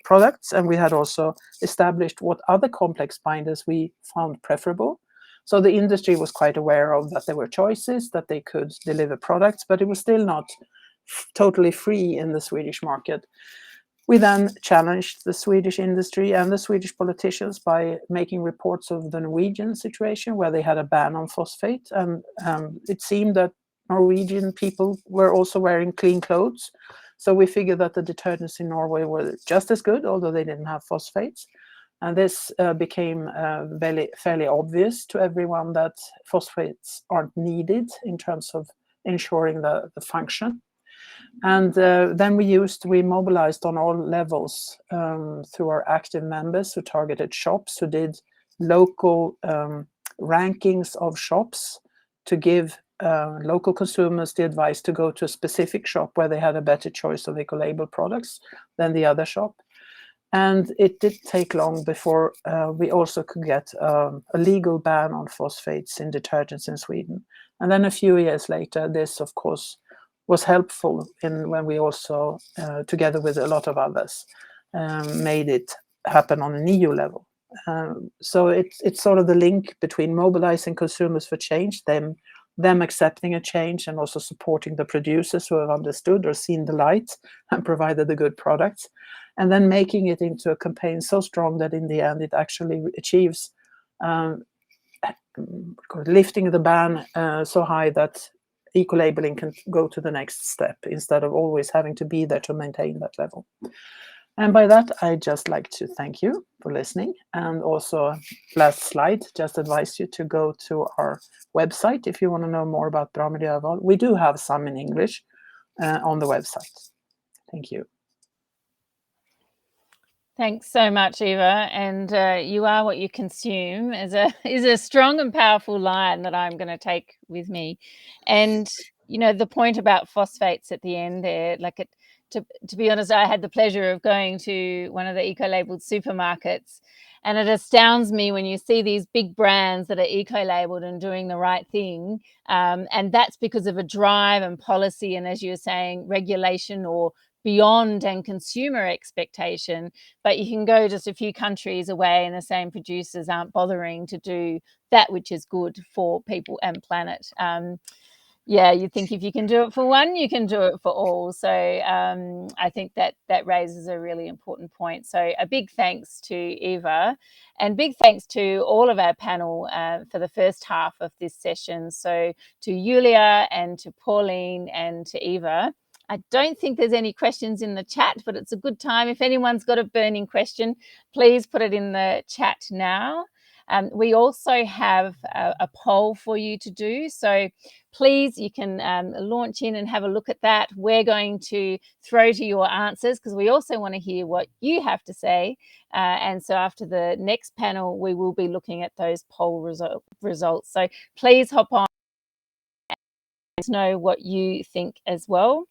products, and we had also established what other complex binders we found preferable. So the industry was quite aware of that there were choices, that they could deliver products, but it was still not totally free in the Swedish market. We then challenged the Swedish industry and the Swedish politicians by making reports of the Norwegian situation, where they had a ban on phosphate. And it seemed that Norwegian people were also wearing clean clothes. So we figured that the detergents in Norway were just as good, although they didn't have phosphates. And this became fairly obvious to everyone that phosphates aren't needed in terms of ensuring the function. And then we mobilized on all levels through our active members who targeted shops, who did local rankings of shops to give local consumers the advice to go to a specific shop where they had a better choice of Ecolabel products than the other shop. And it did take long before we also could get a legal ban on phosphates in detergents in Sweden. And then a few years later, this, of course, was helpful when we also, together with a lot of others, made it happen on an EU level. So it's sort of the link between mobilizing consumers for change, them accepting a change, and also supporting the producers who have understood or seen the light and provided the good products, and then making it into a campaign so strong that in the end it actually achieves lifting the ban so high that Ecolabelling can go to the next step instead of always having to be there to maintain that level. And by that, I'd just like to thank you for listening. And also, last slide, just advise you to go to our website if you want to know more about Bra Miljöval. We do have some in English on the website. Thank you. Thanks so much, Eva. And you are what you consume is a strong and powerful line that I'm going to take with me. And you know, the point about phosphates at the end there, like to be honest, I had the pleasure of going to one of the eco-labeled supermarkets, And it astounds me when you see these big brands that are eco-labeled and doing the right thing. And that's because of a drive and policy, and as you were saying, regulation or beyond and consumer expectation. But you can go just a few countries away and the same producers aren't bothering to do that which is good for people and planet. Yeah, you think if you can do it for one, you can do it for all. So I think that raises a really important point. So a big thanks to Eva, and big thanks to all of our panel for the first half of this session. So to Julia and to Pauline and to Eva. I don't think there's any questions in the chat, but it's a good time. If anyone's got a burning question, please put it in the chat now. We also have a poll for you to do. So please, you can launch in and have a look at that. We're going to throw to your answers because we also want to hear what you have to say. And so after the next panel, we will be looking at those poll results. So please hop on and know what you think as well.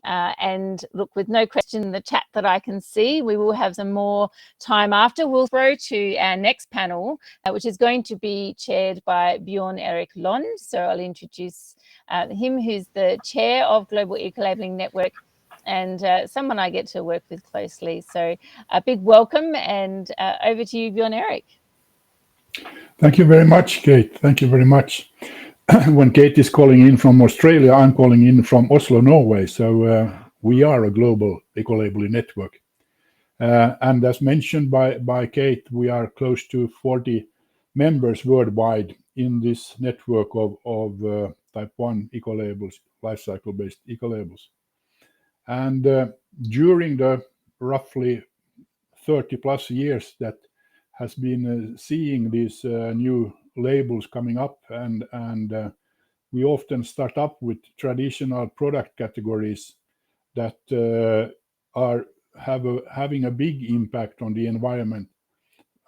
And look, with no question in the chat that I can see, we will have some more time after. We'll throw to our next panel, which is going to be chaired by Bjorn Erik Lund. So I'll introduce him, who's the chair of Global Ecolabelling Network and someone I get to work with closely. So a big welcome, and over to you, Bjorn Erik. Thank you very much, Kate. Thank you very much. When Kate is calling in from Australia, I'm calling in from Oslo, Norway. So we are a global eco-labeling network. And as mentioned by Kate, we are close to 40 members worldwide in this network of type 1 eco-labels, life cycle-based eco-labels. And during the roughly 30 plus years that has been seeing these new labels coming up, and we often start up with traditional product categories that are having a big impact on the environment.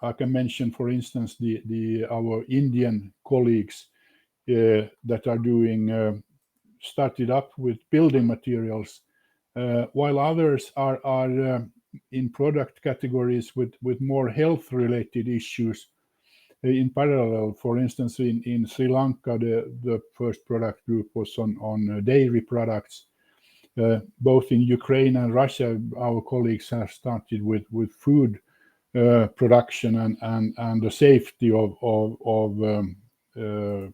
I can mention, for instance, our Indian colleagues that are doing started up with building materials, while others are in product categories with more health-related issues. In parallel, for instance, in Sri Lanka, the first product group was on dairy products. Both in Ukraine and Russia, our colleagues have started with food production and the safety of the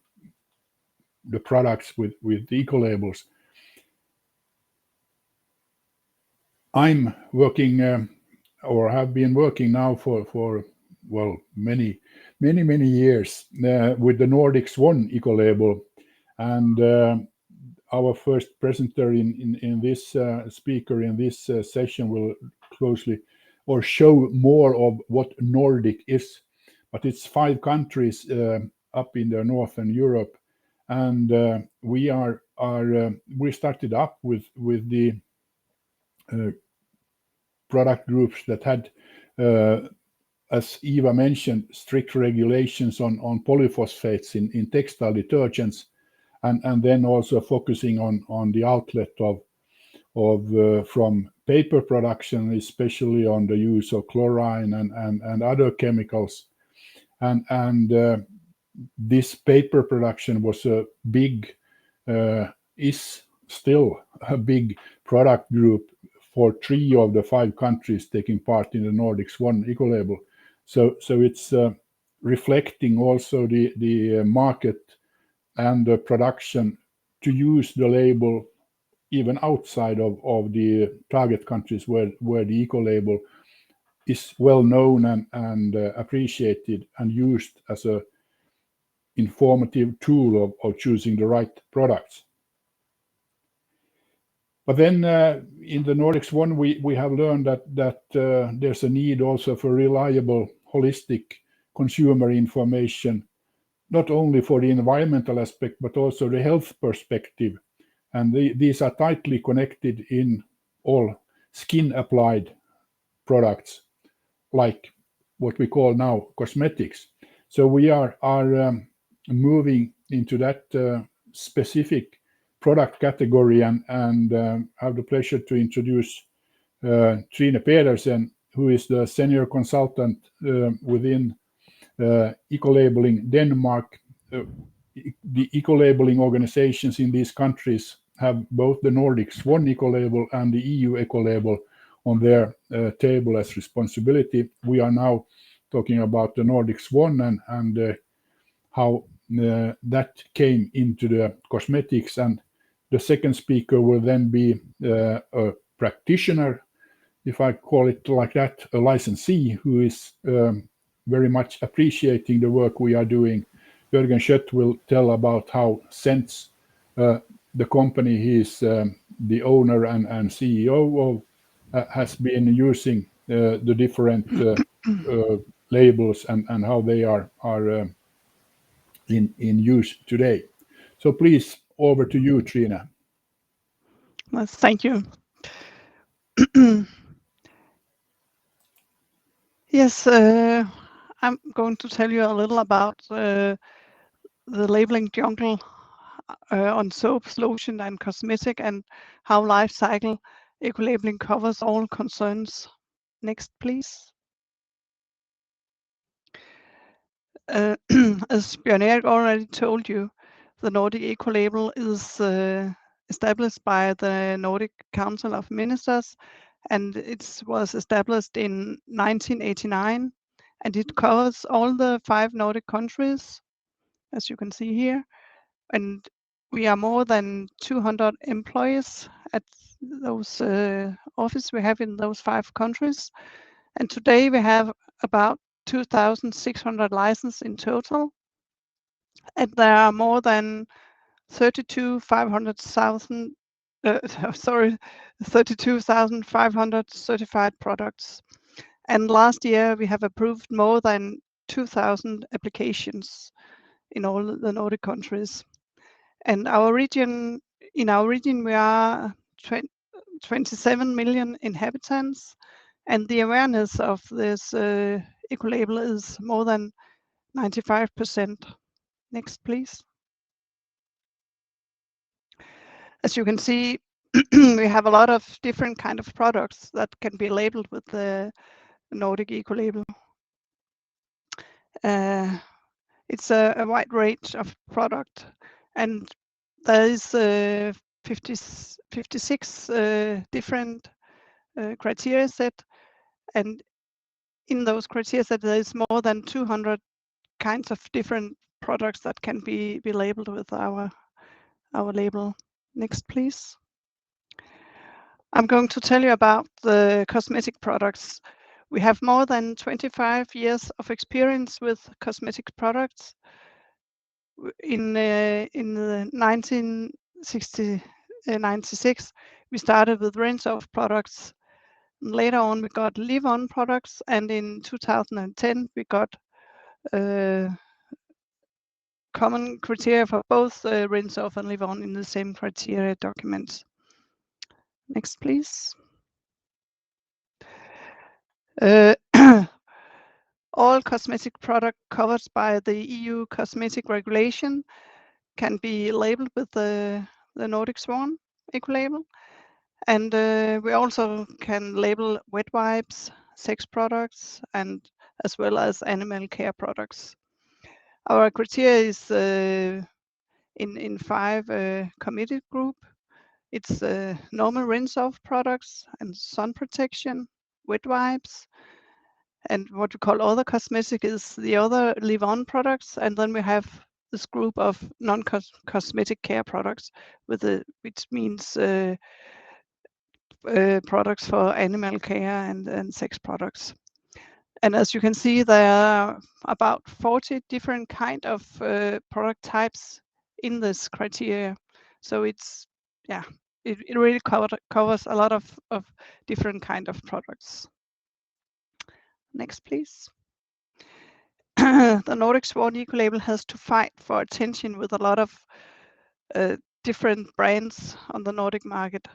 products with eco-labels. I'm working or have been working now for well, many years with the Nordic Swan eco-label, and our first presenter in this speaker in this session will closely or show more of what Nordic is, but it's 5 countries up in the northern Europe, and we started up with the product groups that had, as Eva mentioned, strict regulations on polyphosphates in textile detergents, and then also focusing on the outlet of from paper production, especially on the use of chlorine and other chemicals, and this paper production was a big is still a big product group for 3 of the 5 countries taking part in the Nordic Swan eco-label. So it's reflecting also the market and the production to use the label even outside of the target countries where the eco-label is well known and appreciated and used as a informative tool of choosing the right products. But then in the Nordic Swan, we have learned that there's a need also for reliable, holistic consumer information, not only for the environmental aspect, but also the health perspective. And these are tightly connected in all skin-applied products, like what we call now cosmetics. So we are moving into that specific product category and have the pleasure to introduce Trine Pedersen, who is the senior consultant within Ecolabelling Denmark. The eco-labeling organizations in these countries have both the Nordic Swan Ecolabel and the EU Ecolabel on their table as responsibility. We are now talking about the Nordic Swan and how that came into the cosmetics. And the second speaker will then be a practitioner, if I call it like that, a licensee who is very much appreciating the work we are doing. Jürgen Schött will tell about how Scents, the company he is the owner and CEO of, has been using the different labels and how they are in use today. So please, over to you, Trina. Well, thank you. Yes, I'm going to tell you a little about the labeling jungle on soaps, lotion, and cosmetic, and how life cycle eco-labeling covers all concerns. Next, please. As Bjørn Erik already told you, the Nordic Ecolabel is established by the Nordic Council of Ministers, and it was established in 1989, and it covers all the 5 Nordic countries, as you can see here. And we are more than 200 employees at those offices we have in those 5 countries. And today we have about 2,600 licenses in total. And there are more than 32,500 certified products. And last year we have approved more than 2,000 applications in all the Nordic countries. And in our region we are 27 million inhabitants, and the awareness of this eco-label is more than 95%. Next, please. As you can see, we have a lot of different kind of products that can be labeled with the Nordic Ecolabel. It's a wide range of product, and there is 56 different criteria set, and in those criteria set there is more than 200 kinds of different products that can be labeled with our label. Next, please. I'm going to tell you about the cosmetic products. We have more than 25 years of experience with cosmetic products. In 1996, we started with rinse-off products. Later on, we got leave-on products, and in 2010, we got common criteria for both rinse-off and leave-on in the same criteria documents. Next, please. All cosmetic product covered by the EU cosmetic regulation can be labeled with the Nordic Swan Ecolabel. And we also can label wet wipes, sex products, and as well as animal care products. Our criteria is in 5 committed group. It's normal rinse-off products and sun protection, wet wipes, and what we call other cosmetic is the other leave-on products. And then we have this group of non-cosmetic care products, which means products for animal care and sex products. And as you can see, there are about 40 different kind of product types in this criteria. So it's, yeah, it really covers a lot of different kind of products. Next, please. The Nordic Swan Ecolabel has to fight for attention with a lot of different brands on the Nordic market.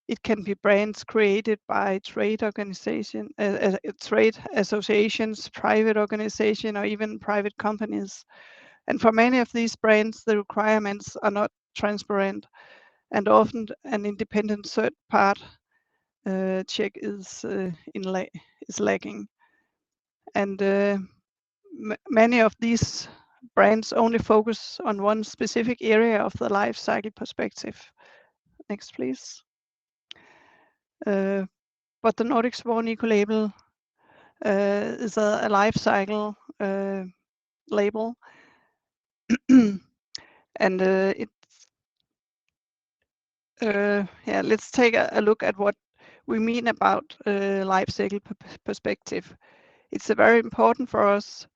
It can be brands created by trade associations, private organizations, or even private companies. And for many of these brands, the requirements are not transparent, and often an independent third part check is lacking. And many of these brands only focus on one specific area of the life cycle perspective. Next, please. But the Nordic Swan Ecolabel is a life cycle label, and let's take a look at what we mean about life cycle perspective. It's very important for us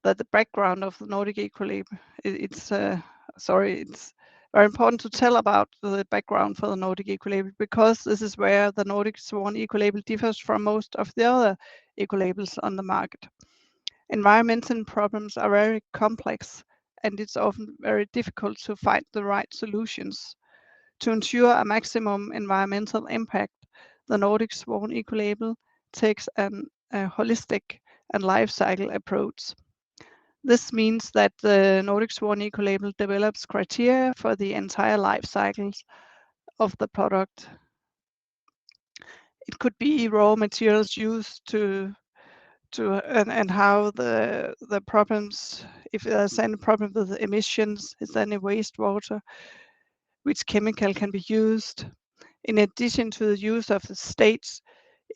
that the background of the Nordic Ecolabel, it's very important to tell about the background for the Nordic Ecolabel, because this is where the Nordic Swan Ecolabel differs from most of the other ecolabels on the market. Environmental problems are very complex, and it's often very difficult to find the right solutions. To ensure a maximum environmental impact, the Nordic Swan Ecolabel takes a holistic and life cycle approach. This means that the Nordic Swan Ecolabel develops criteria for the entire life cycles of the product. It could be raw materials used and how the problems, if there's any problem with the emissions, is there any wastewater, which chemical can be used. In addition to the use of the states,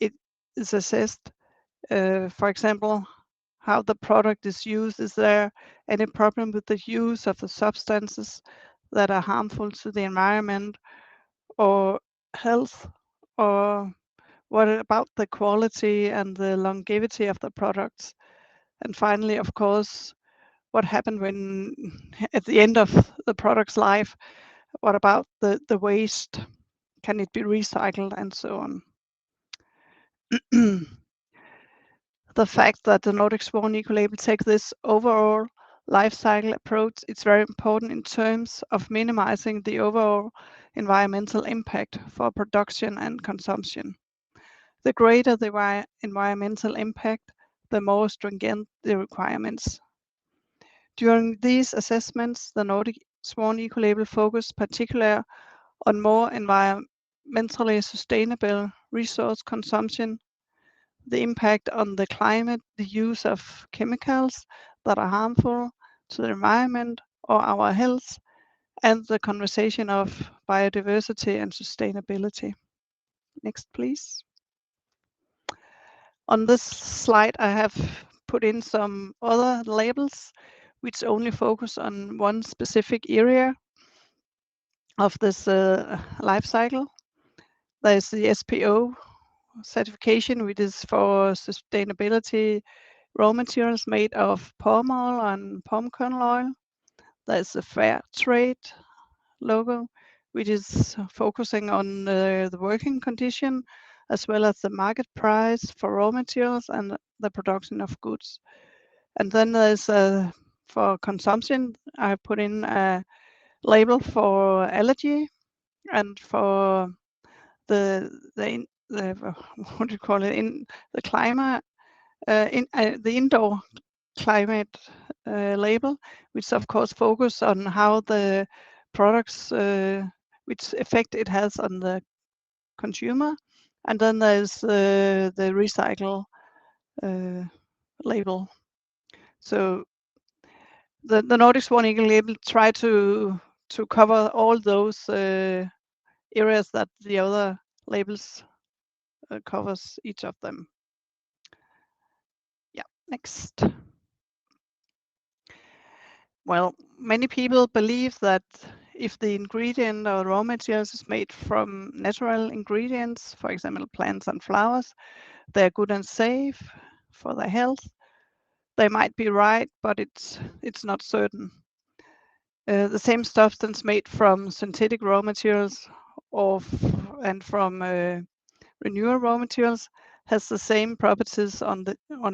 it is assessed, for example, how the product is used. Is there any problem with the use of the substances that are harmful to the environment or health? Or what about the quality and the longevity of the products? And finally, of course, what happened when at the end of the product's life? What about the waste? Can it be recycled and so on? The fact that the Nordic Swan Ecolabel take this overall life cycle approach, it's very important in terms of minimizing the overall environmental impact for production and consumption. The greater the environmental impact, the more stringent the requirements. During these assessments, the Nordic Swan Ecolabel focused particularly on more environmentally sustainable resource consumption, the impact on the climate, the use of chemicals that are harmful to the environment or our health, and the conversation of biodiversity and sustainability. Next, please. On this slide, I have put in some other labels which only focus on one specific area of this life cycle. There's the SPO certification, which is for sustainability raw materials made of palm oil and palm kernel oil. There's the Fair Trade logo, which is focusing on the working condition as well as the market price for raw materials and the production of goods. And then there's for consumption, I put in a label for allergy and for the what do you call it, in the climate, the indoor climate label, which of course focus on how the products, which effect it has on the consumer. And then there's the recycle label. So the Nordic Swan Ecolabel try to cover all those areas that the other labels covers each of them. Yeah, next. Well, many people believe that if the ingredient or raw materials is made from natural ingredients, for example, plants and flowers, they're good and safe for their health. They might be right, but it's not certain. The same substance made from synthetic raw materials and from renewable raw materials has the same properties on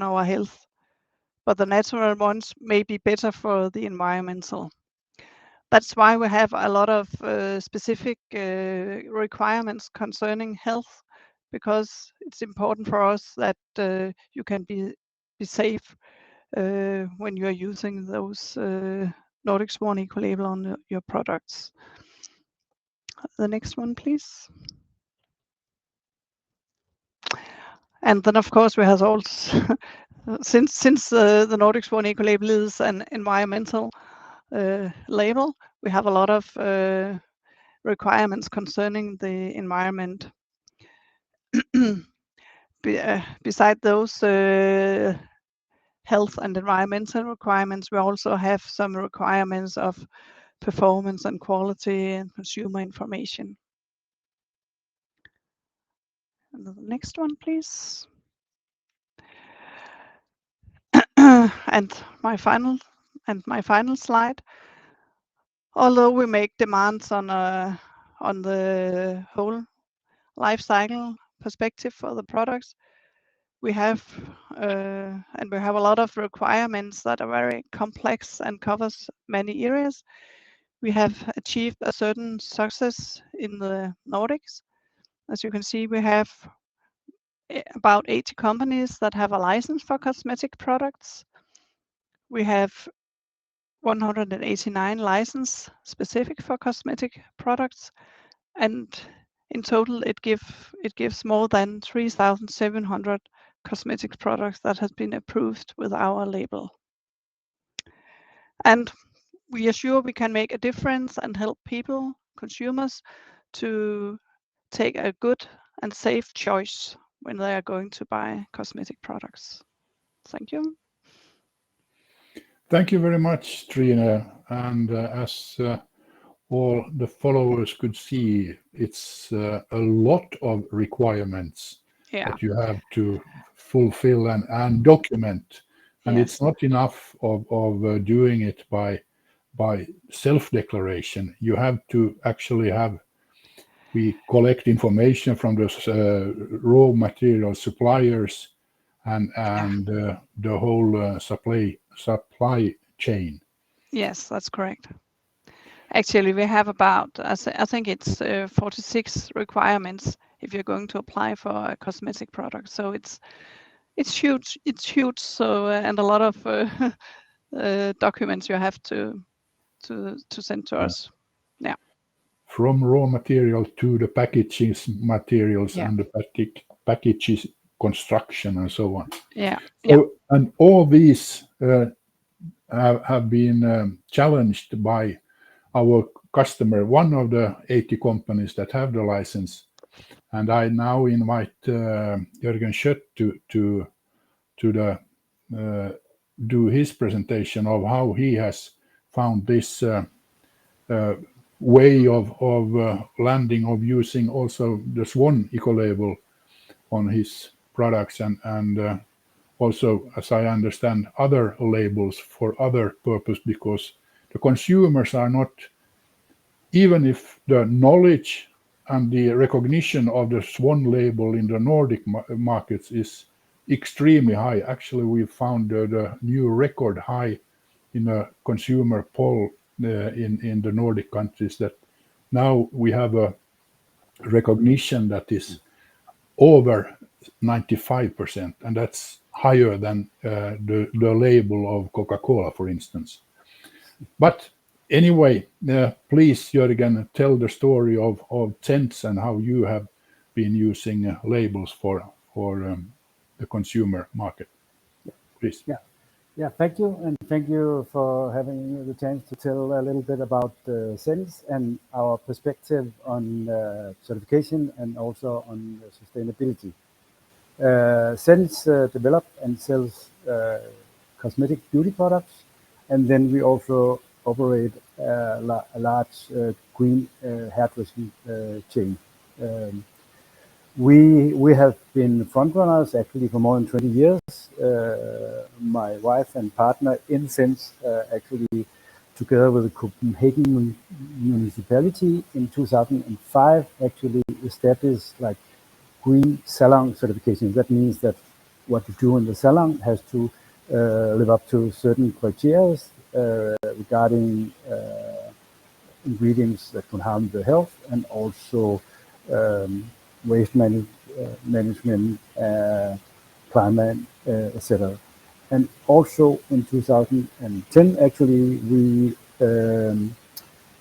our health, but the natural ones may be better for the environmental. That's why we have a lot of specific requirements concerning health, because it's important for us that you can be safe when you are using those Nordic Swan Ecolabel on your products. The next one, please. And then, of course, we have also, since the Nordic Swan Ecolabel is an environmental label, we have a lot of requirements concerning the environment. Beside those health and environmental requirements, we also have some requirements of performance and quality and consumer information. And the next one, please. And my final slide. Although we make demands on the whole life cycle perspective for the products, we have a lot of requirements that are very complex and covers many areas. We have achieved a certain success in the Nordics. As you can see, we have about 80 companies that have a license for cosmetic products. We have 189 licenses specific for cosmetic products, and in total it gives more than 3,700 cosmetic products that has been approved with our label. And we are sure we can make a difference and help people, consumers, to take a good and safe choice when they are going to buy cosmetic products. Thank you. Thank you very much, Trine. And as all the followers could see, it's a lot of requirements that you have to fulfill and document. And it's not enough of doing it by self-declaration. You have to actually we collect information from those raw material suppliers and the whole supply chain. Yes, that's correct. Actually, we have about, I think it's 46 requirements if you're going to apply for a cosmetic product. So it's huge. It's huge. So and a lot of documents you have to send to us. Yeah. From raw material to the packaging materials and the packages construction and so on. Yeah. So, and all these have been challenged by our customer, one of the 80 companies that have the license. And I now invite Jürgen Schött to do his presentation of how he has found this way of landing, of using also the Swan Ecolabel on his products and also, as I understand, other labels for other purpose, because the consumers are not, even if the knowledge and the recognition of the Swan label in the Nordic markets is extremely high. Actually, we found the new record high in a consumer poll in the Nordic countries, that now we have a recognition that is over 95%, and that's higher than the label of Coca-Cola, for instance. But anyway, please, Jürgen, tell the story of scents and how you have been using labels for the consumer market. Please. Yeah, thank you, and thank you for having the chance to tell a little bit about scents and our perspective on certification and also on sustainability. Scents develop and sells cosmetic beauty products, and then we also operate a large green hairdressing chain. We have been front runners actually for more than 20 years. My wife and partner in Scents actually together with the Copenhagen municipality in 2005 actually established like green salon certification. That means that what you do in the salon has to live up to certain criteria regarding ingredients that can harm the health, and also waste management, climate, etc. And also in 2010, actually, we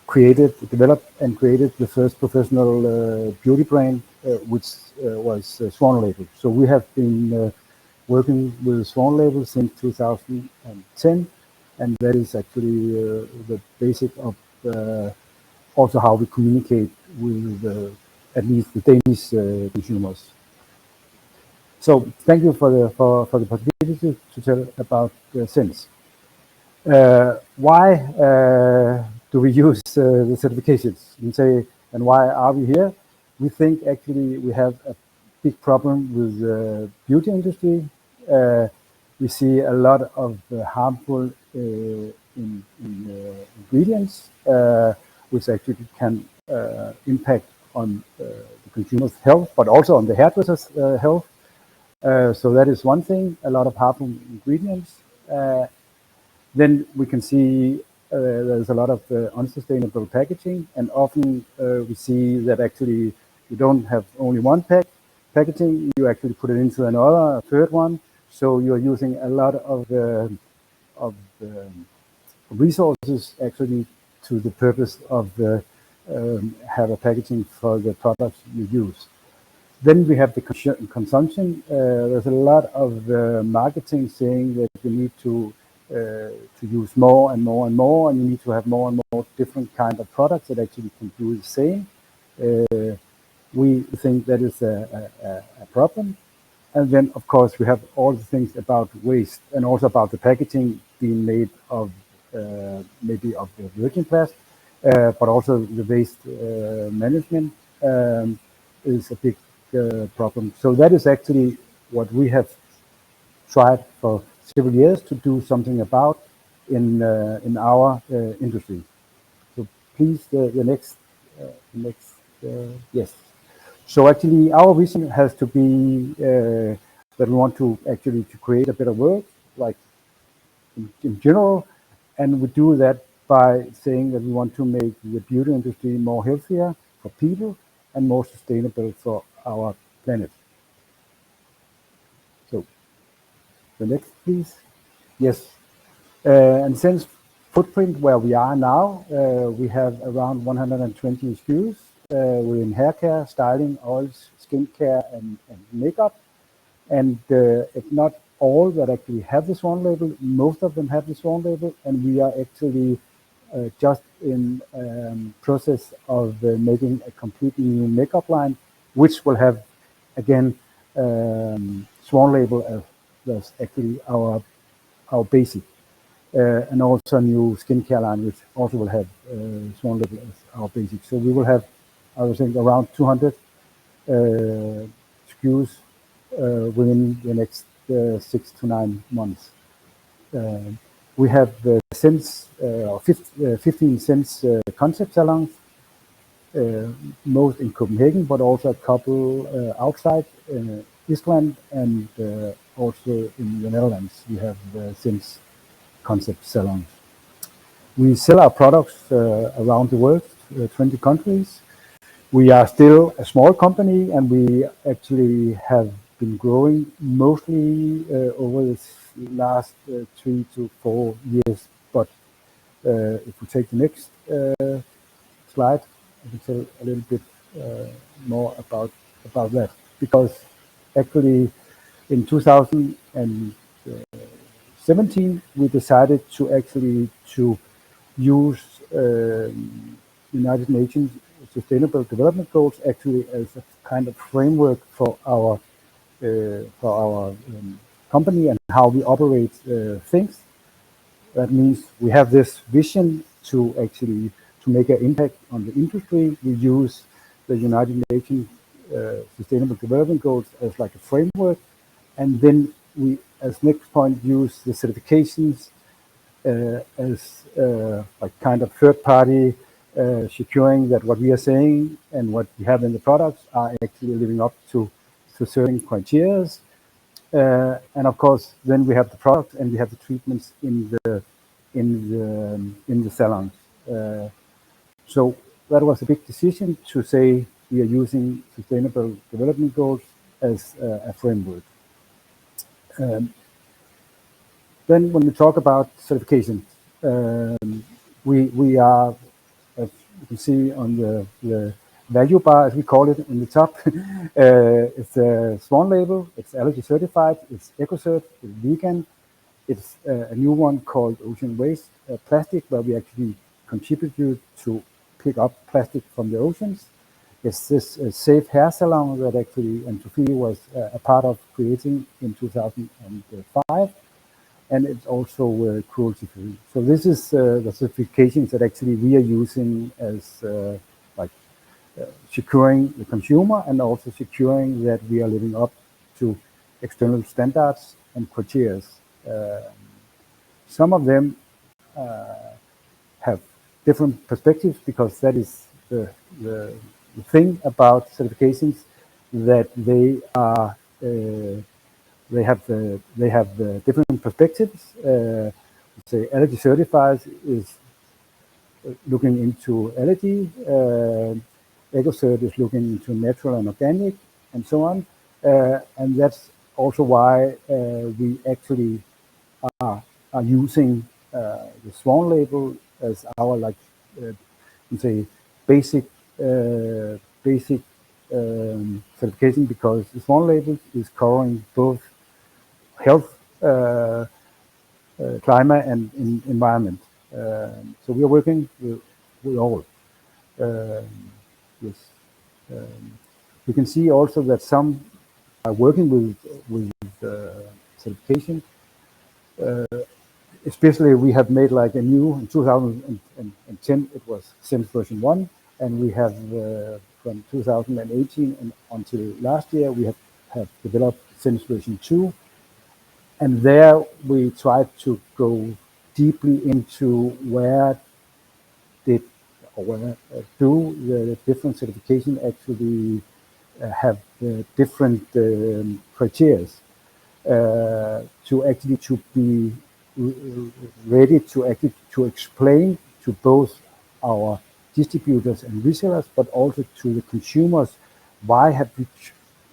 developed and created the first professional beauty brand, which was Swan Label. So we have been working with Swan Label since 2010, and that is actually the basic of also how we communicate with at least the Danish consumers. So thank you for the possibility to tell about Sense. Why do we use the certifications and why are we here? We think actually we have a big problem with the beauty industry. We see a lot of harmful ingredients which actually can impact on the consumer's health, but also on the hairdresser's health. So that is one thing, a lot of harmful ingredients. Then we can see there's a lot of unsustainable packaging, and often we see that actually you don't have only one packaging, you actually put it into another, a third one. So you're using a lot of resources actually to the purpose of have a packaging for the products you use. Then we have the consumption. There's a lot of marketing saying that you need to use more and more and more, and you need to have more and more different kind of products that actually can do the same. We think that is a problem. And then, of course, we have all the things about waste and also about the packaging being made of maybe of the virgin plastic, but also the waste management is a big problem. So that is actually what we have tried for several years to do something about in our industry. So please, the next, yes. So actually, our vision has to be that we want to actually to create a better world, like in general, and we do that by saying that we want to make the beauty industry more healthier for people and more sustainable for our planet. So the next, please. Yes, and since footprint where we are now, we have around 120 SKUs within hair care, styling, oils, skincare, and makeup. And it's not all that actually have the Swan label. Most of them have the Swan label, and we are actually just in process of making a completely new makeup line, which will have again Swan label as actually our basic, and also a new skincare line, which also will have Swan label as our basic. So we will have, I would think, around 200 SKUs within the next 6 to 9 months. We have since 15 since concept salons, most in Copenhagen, but also a couple outside Iceland and also in the Netherlands. We have since concept salons. We sell our products around the world, 20 countries. We are still a small company, and we actually have been growing mostly over the last 3 to 4 years. But if we take the next slide, I can tell a little bit more about that. Because actually in 2017, we decided to actually use United Nations Sustainable Development Goals actually as a kind of framework for our company and how we operate things. That means we have this vision to actually to make an impact on the industry. We use the United Nations Sustainable Development Goals as like a framework, and then we, as next point, use the certifications as like kind of third party securing that what we are saying and what we have in the products are actually living up to certain criteria. And of course, then we have the product and we have the treatments in the salons. So that was a big decision to say we are using Sustainable Development Goals as a framework. Then when we talk about certification, we are, as you can see on the value bar, as we call it, in the top. It's a Swan label. It's allergy certified. It's EcoCert. It's vegan. It's a new one called Ocean Waste Plastic, where we actually contributed to pick up plastic from the oceans. It's this safe hair salon that actually Anne-Sophie was a part of creating in 2005. And it's also cruelty-free. So this is the certifications that actually we are using as securing the consumer and also securing that we are living up to external standards and criteria. Some of them have different perspectives because that is the thing about certifications, that they are they have different perspectives. Say allergy certified is looking into allergy. EcoCert is looking into natural and organic, and so on. And that's also why we actually are using the Swan label as our basic certification, because the Swan label is covering both health, climate, and environment. So we are working with all. Yes. You can see also that some are working with certification. Especially we have made like a new, in 2010 it was CIMS version 1, and we have from 2018 and until last year we have developed CIMS version 2. And there we tried to go deeply into where do the different certification actually have different criteria to actually to be ready to actually to explain to both our distributors and resellers, but also to the consumers, why have we,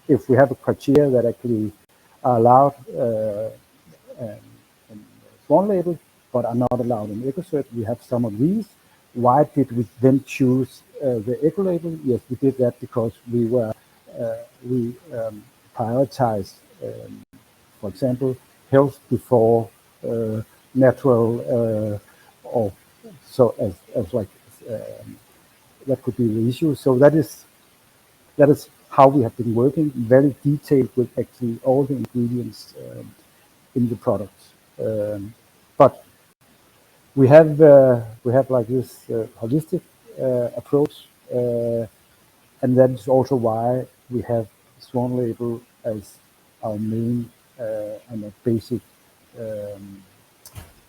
if we have a criteria that actually are allowed in Swan label, but are not allowed in EcoCert. We have some of these. Why did we then choose the Eco label? Yes, we did that because we prioritized, for example, health before natural, or so as like that could be the issue. So that is how we have been working, very detailed with actually all the ingredients in the products. But we have like this holistic approach, and that is also why we have Swan label as our main and a basic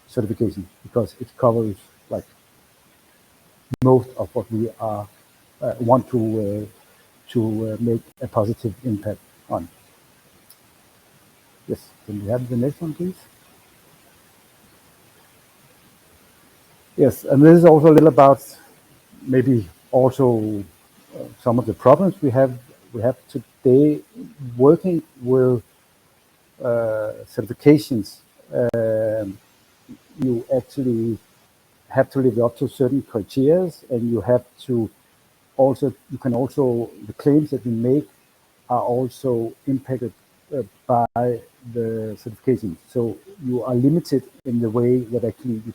certification, because it covers like most of what we are want to make a positive impact on. Yes, can we have the next one, please? Yes, and this is also a little about maybe also some of the problems we have today working with certifications. You actually have to live up to certain criteria, and you have to also, the claims that you make are also impacted by the certification. So you are limited in the way that actually you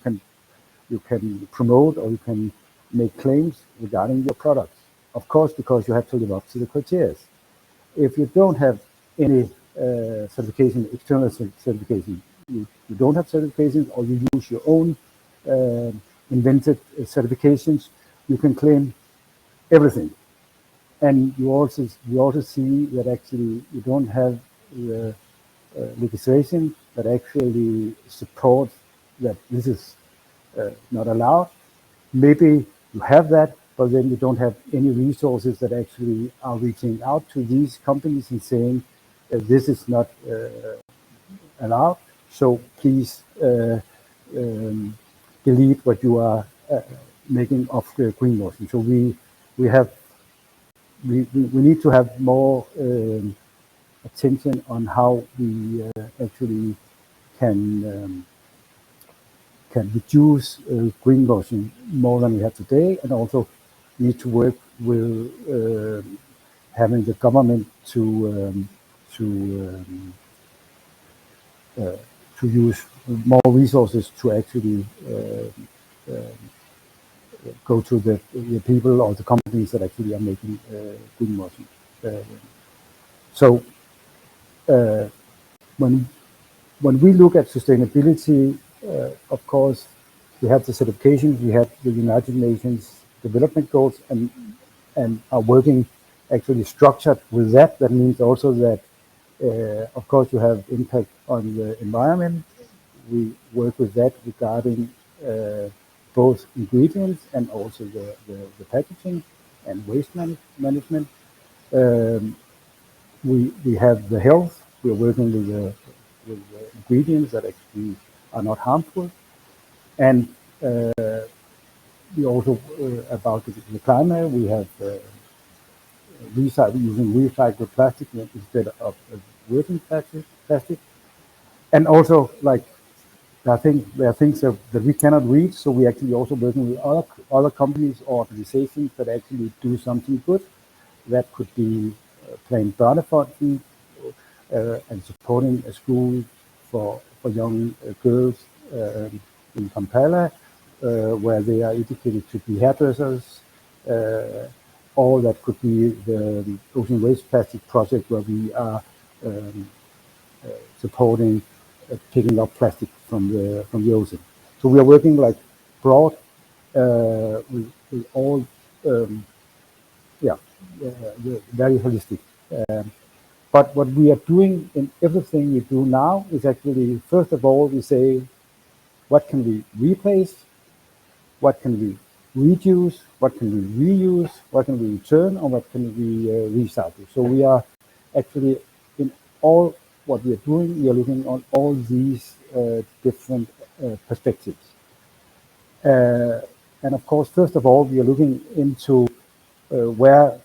can promote or you can make claims regarding your products. Of course, because you have to live up to the criteria. If you don't have any certification, external certification, you don't have certifications, or you use your own invented certifications, you can claim everything. And you also see that actually you don't have the legislation that actually supports that this is not allowed. Maybe you have that, but then you don't have any resources that actually are reaching out to these companies and saying this is not allowed. So please delete what you are making of greenwashing. So we need to have more attention on how we actually can reduce greenwashing more than we have today, and also need to work with having the government to use more resources to actually go to the people or the companies that actually are making greenwashing. So when we look at sustainability, of course, we have the certifications, we have the United Nations development goals, and are working actually structured with that. That means also that, of course, you have impact on the environment. We work with that regarding both ingredients and also the packaging and waste management. We have the health. We're working with the ingredients that actually are not harmful, and we also about the climate. We have using recycled plastic instead of virgin plastic, and also like I think there are things that we cannot reach, so we actually also working with other companies or organizations that actually do something good. That could be playing Børnefonden and supporting a school for young girls in Kampala, where they are educated to be hairdressers. Or that could be the Ocean Waste Plastic Project, where we are supporting picking up plastic from the ocean. So we are working like broad with all, very holistic. But what we are doing in everything we do now is actually, first of all, we say, what can we replace? What can we reduce? What can we reuse? What can we return? Or what can we recycle? So we are actually in all what we are doing, we are looking on all these different perspectives. And of course, first of all, we are looking into where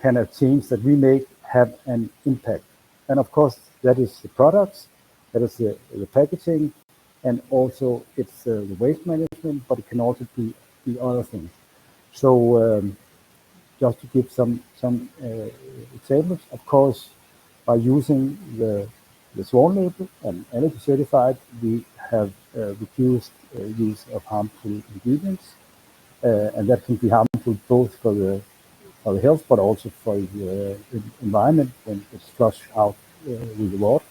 can a change that we make have an impact. And of course, that is the products, that is the packaging, and also it's the waste management, but it can also be other things. So just to give some examples, of course, by using the Swan label and energy certified, we have reduced use of harmful ingredients, and that can be harmful both for the health, but also for the environment when it's flushed out with the water.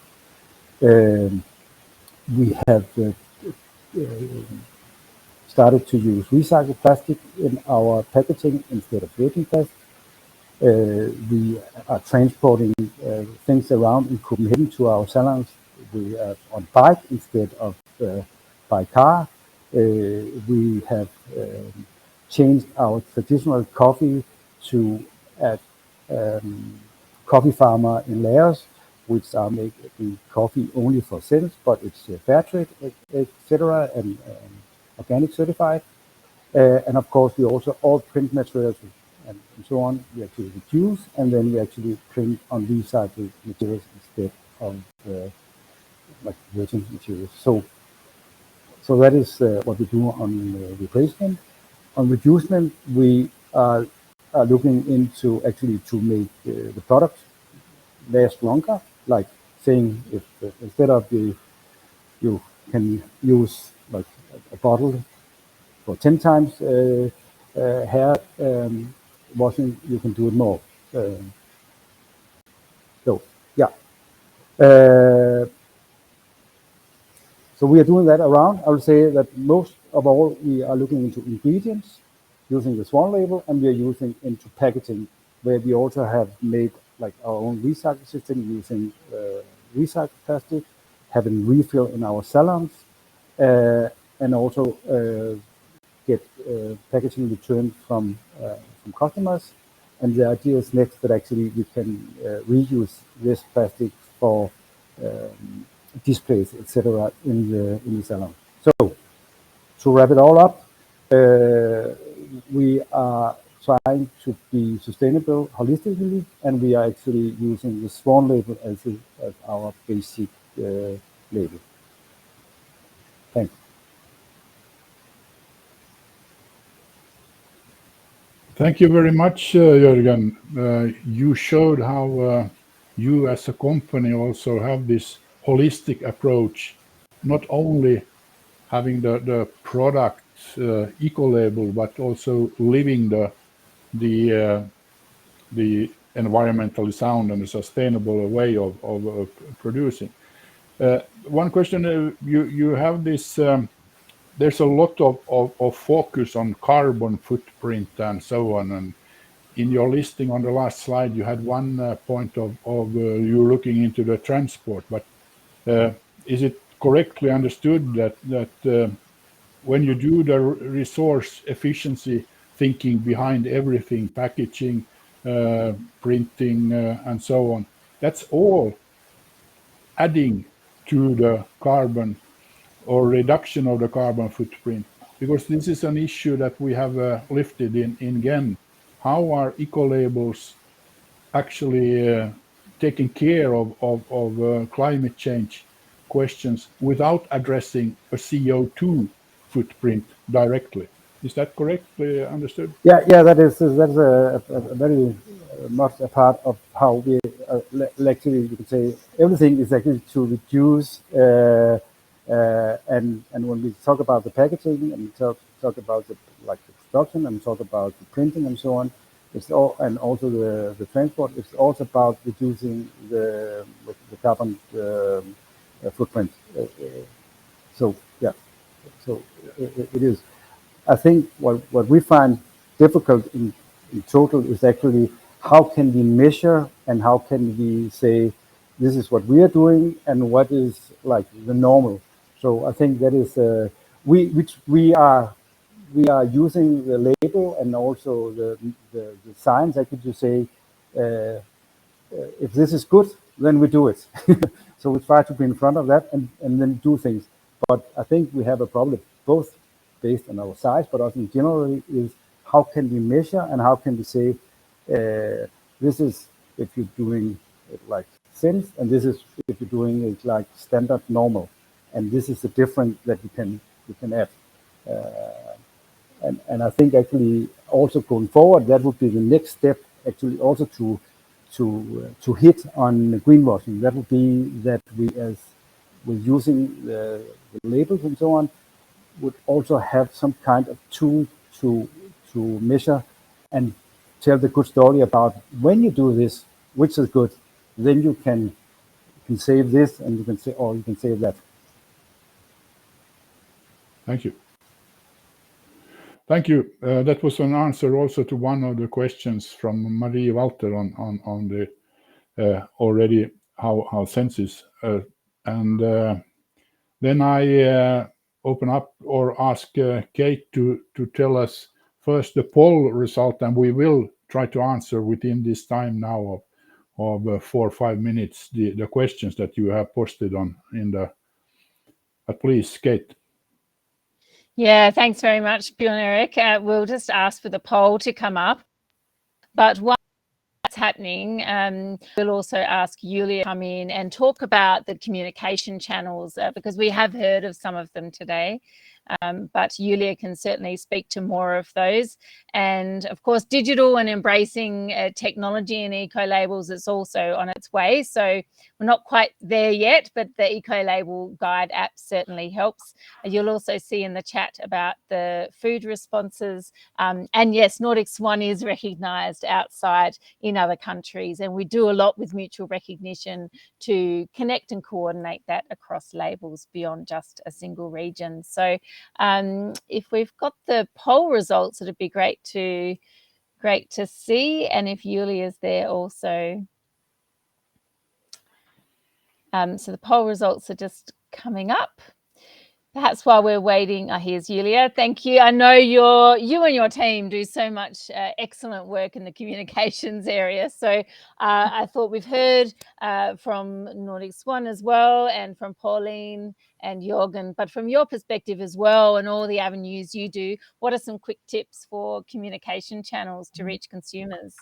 We have started to use recycled plastic in our packaging instead of virgin plastic. We are transporting things around in Copenhagen to our salons. We are on bike instead of by car. We have changed our traditional coffee to a coffee farmer in Laos, which are making coffee only for sales, but it's fair trade, etc., and organic certified. And of course, we also all print materials and so on, we actually reduce, and then we actually print on recycled materials instead of like virgin materials. So that is what we do on replacement. On reducement, we are looking into actually to make the product last longer, like saying if instead of you can use like a bottle for 10 times hair washing, you can do it more. So yeah. So we are doing that around. I would say that most of all we are looking into ingredients using the Swan label, and we are using into packaging, where we also have made like our own recycle system using recycled plastic, having refill in our salons, and also get packaging returned from customers. And the idea is next that actually we can reuse this plastic for displays, etc., in the salon. So to wrap it all up, we are trying to be sustainable holistically, and we are actually using the Swan label as our basic label. Thanks. Thank you very much, Jörgen. You showed how you as a company also have this holistic approach, not only having the product eco-label, but also living the environmentally sound and sustainable way of producing. One question, you have this, there's a lot of focus on carbon footprint and so on. And in your listing on the last slide, you had one point of you looking into the transport. But is it correctly understood that when you do the resource efficiency thinking behind everything, packaging, printing, and so on, that's all adding to the carbon or reduction of the carbon footprint? Because this is an issue that we have lifted in GEN. How are eco-labels actually taking care of climate change questions without addressing a CO2 footprint directly? Is that correctly understood? Yeah, that's a very much a part of how we actually, you could say, everything is actually to reduce. And when we talk about the packaging and talk about the production and talk about the printing and so on, it's all, and also the transport, it's also about reducing the carbon footprint. So yeah, so it is. I think what we find difficult in total is actually how can we measure and how can we say this is what we are doing and what is like the normal. So I think that is we are using the label and also the science actually to say if this is good, then we do it. So we try to be in front of that and then do things. But I think we have a problem both based on our size, but also in general is how can we measure and how can we say this is if you're doing it like sense and this is if you're doing it like standard normal, and this is the difference that we can add. And I think actually also going forward that would be the next step actually also to hit on greenwashing. That would be that we're using the labels and so on, would also have some kind of tool to measure and tell the good story about when you do this, which is good, then you can save this and you can say, or you can save that. Thank you. Thank you. That was an answer also to one of the questions from Marie Walter on the already how senses. And then I open up or ask Kate to tell us first the poll result, and we will try to answer within this time now of 4 or 5 minutes the questions that you have posted on in the. But please, Kate. Yeah, thanks very much, Bjorn Erik. We'll just ask for the poll to come up. But while that's happening, we'll also ask Julia to come in and talk about the communication channels because we have heard of some of them today. But Julia can certainly speak to more of those. And of course, digital and embracing technology and eco-labels is also on its way. So we're not quite there yet, but the eco-label guide app certainly helps. You'll also see in the chat about the food responses. And yes, Nordic Swan is recognised outside in other countries. And we do a lot with mutual recognition to connect and coordinate that across labels beyond just a single region. So if we've got the poll results, it'd be great to see, and if Julia's there also. So the poll results are just coming up. Perhaps while we're waiting, here's Julia. Thank you. I know you and your team do so much excellent work in the communications area. So I thought we've heard from Nordic Swan as well, and from Pauline and Jørgen, but from your perspective as well and all the avenues you do, what are some quick tips for communication channels to reach consumers?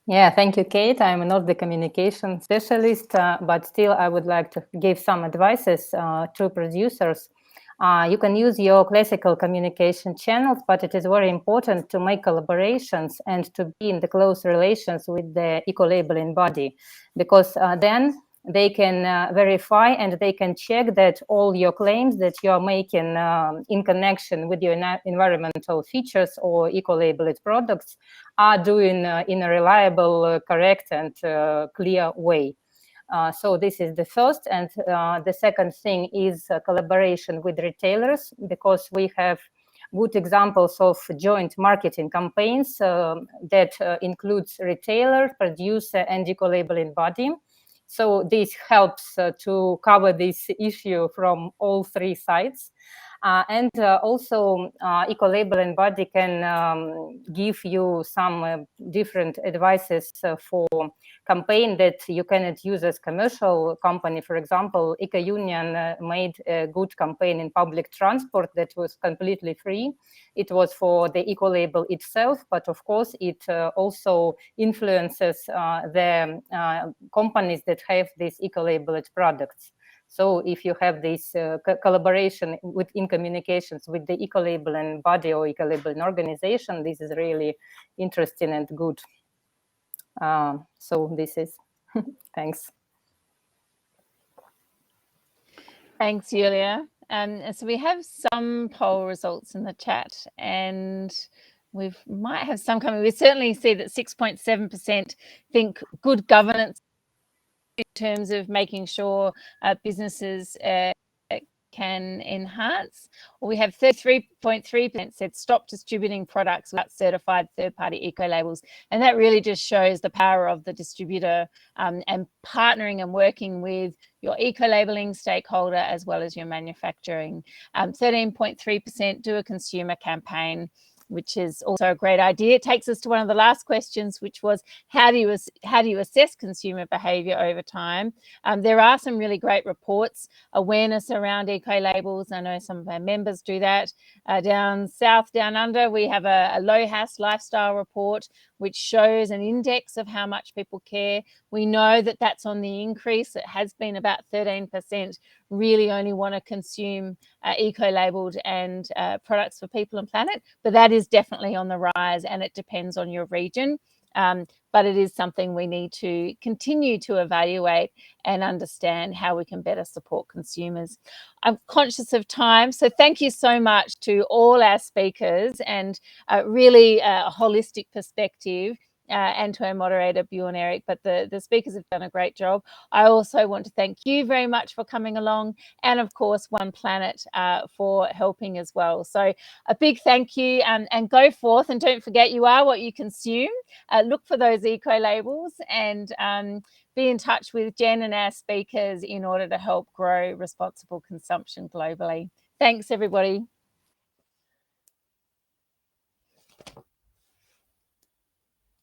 Yeah, thank you, Kate. I'm not the communication specialist, but still I would like to give some advices to producers. You can use your classical communication channels, but it is very important to make collaborations and to be in the close relations with the eco-labeling body, because then they can verify and they can check that all your claims that you are making in connection with your environmental features or eco-labeled products are doing in a reliable, correct, and clear way. So this is the first. And the second thing is collaboration with retailers, because we have good examples of joint marketing campaigns that includes retailer, producer, and eco-labeling body. So this helps to cover this issue from all three sides. And also eco-labeling body can give you some different advices for campaign that you cannot use as commercial company. For example, Eco Union made a good campaign in public transport that was completely free. It was for the eco-label itself, but of course it also influences the companies that have these eco-labeled products. So if you have this collaboration in communications with the eco-labeling body or eco-labeling organization, this is really interesting and good. So this is, thanks. Thanks, Yulia. So we have some poll results in the chat, and we might have some coming. We certainly see that 6.7% think good governance in terms of making sure businesses can enhance. We have 33.3% said stop distributing products without certified third-party eco-labels. And that really just shows the power of the distributor and partnering and working with your eco-labeling stakeholder as well as your manufacturing. 13.3% do a consumer campaign, which is also a great idea. It takes us to one of the last questions, which was how do you assess consumer behaviour over time? There are some really great reports, awareness around eco-labels. I know some of our members do that. Down south, down under, we have a LOHAS lifestyle report, which shows an index of how much people care. We know that that's on the increase. It has been about 13% really only want to consume eco-labeled and products for people and planet, but that is definitely on the rise, and it depends on your region. But it is something we need to continue to evaluate and understand how we can better support consumers. I'm conscious of time, so thank you so much to all our speakers, and really a holistic perspective, and to our moderator, BEUC and Eric, but the speakers have done a great job. I also want to thank you very much for coming along, and of course, One Planet for helping as well. So a big thank you, and go forth, and don't forget you are what you consume. Look for those eco-labels, and be in touch with Jen and our speakers in order to help grow responsible consumption globally. Thanks, everybody.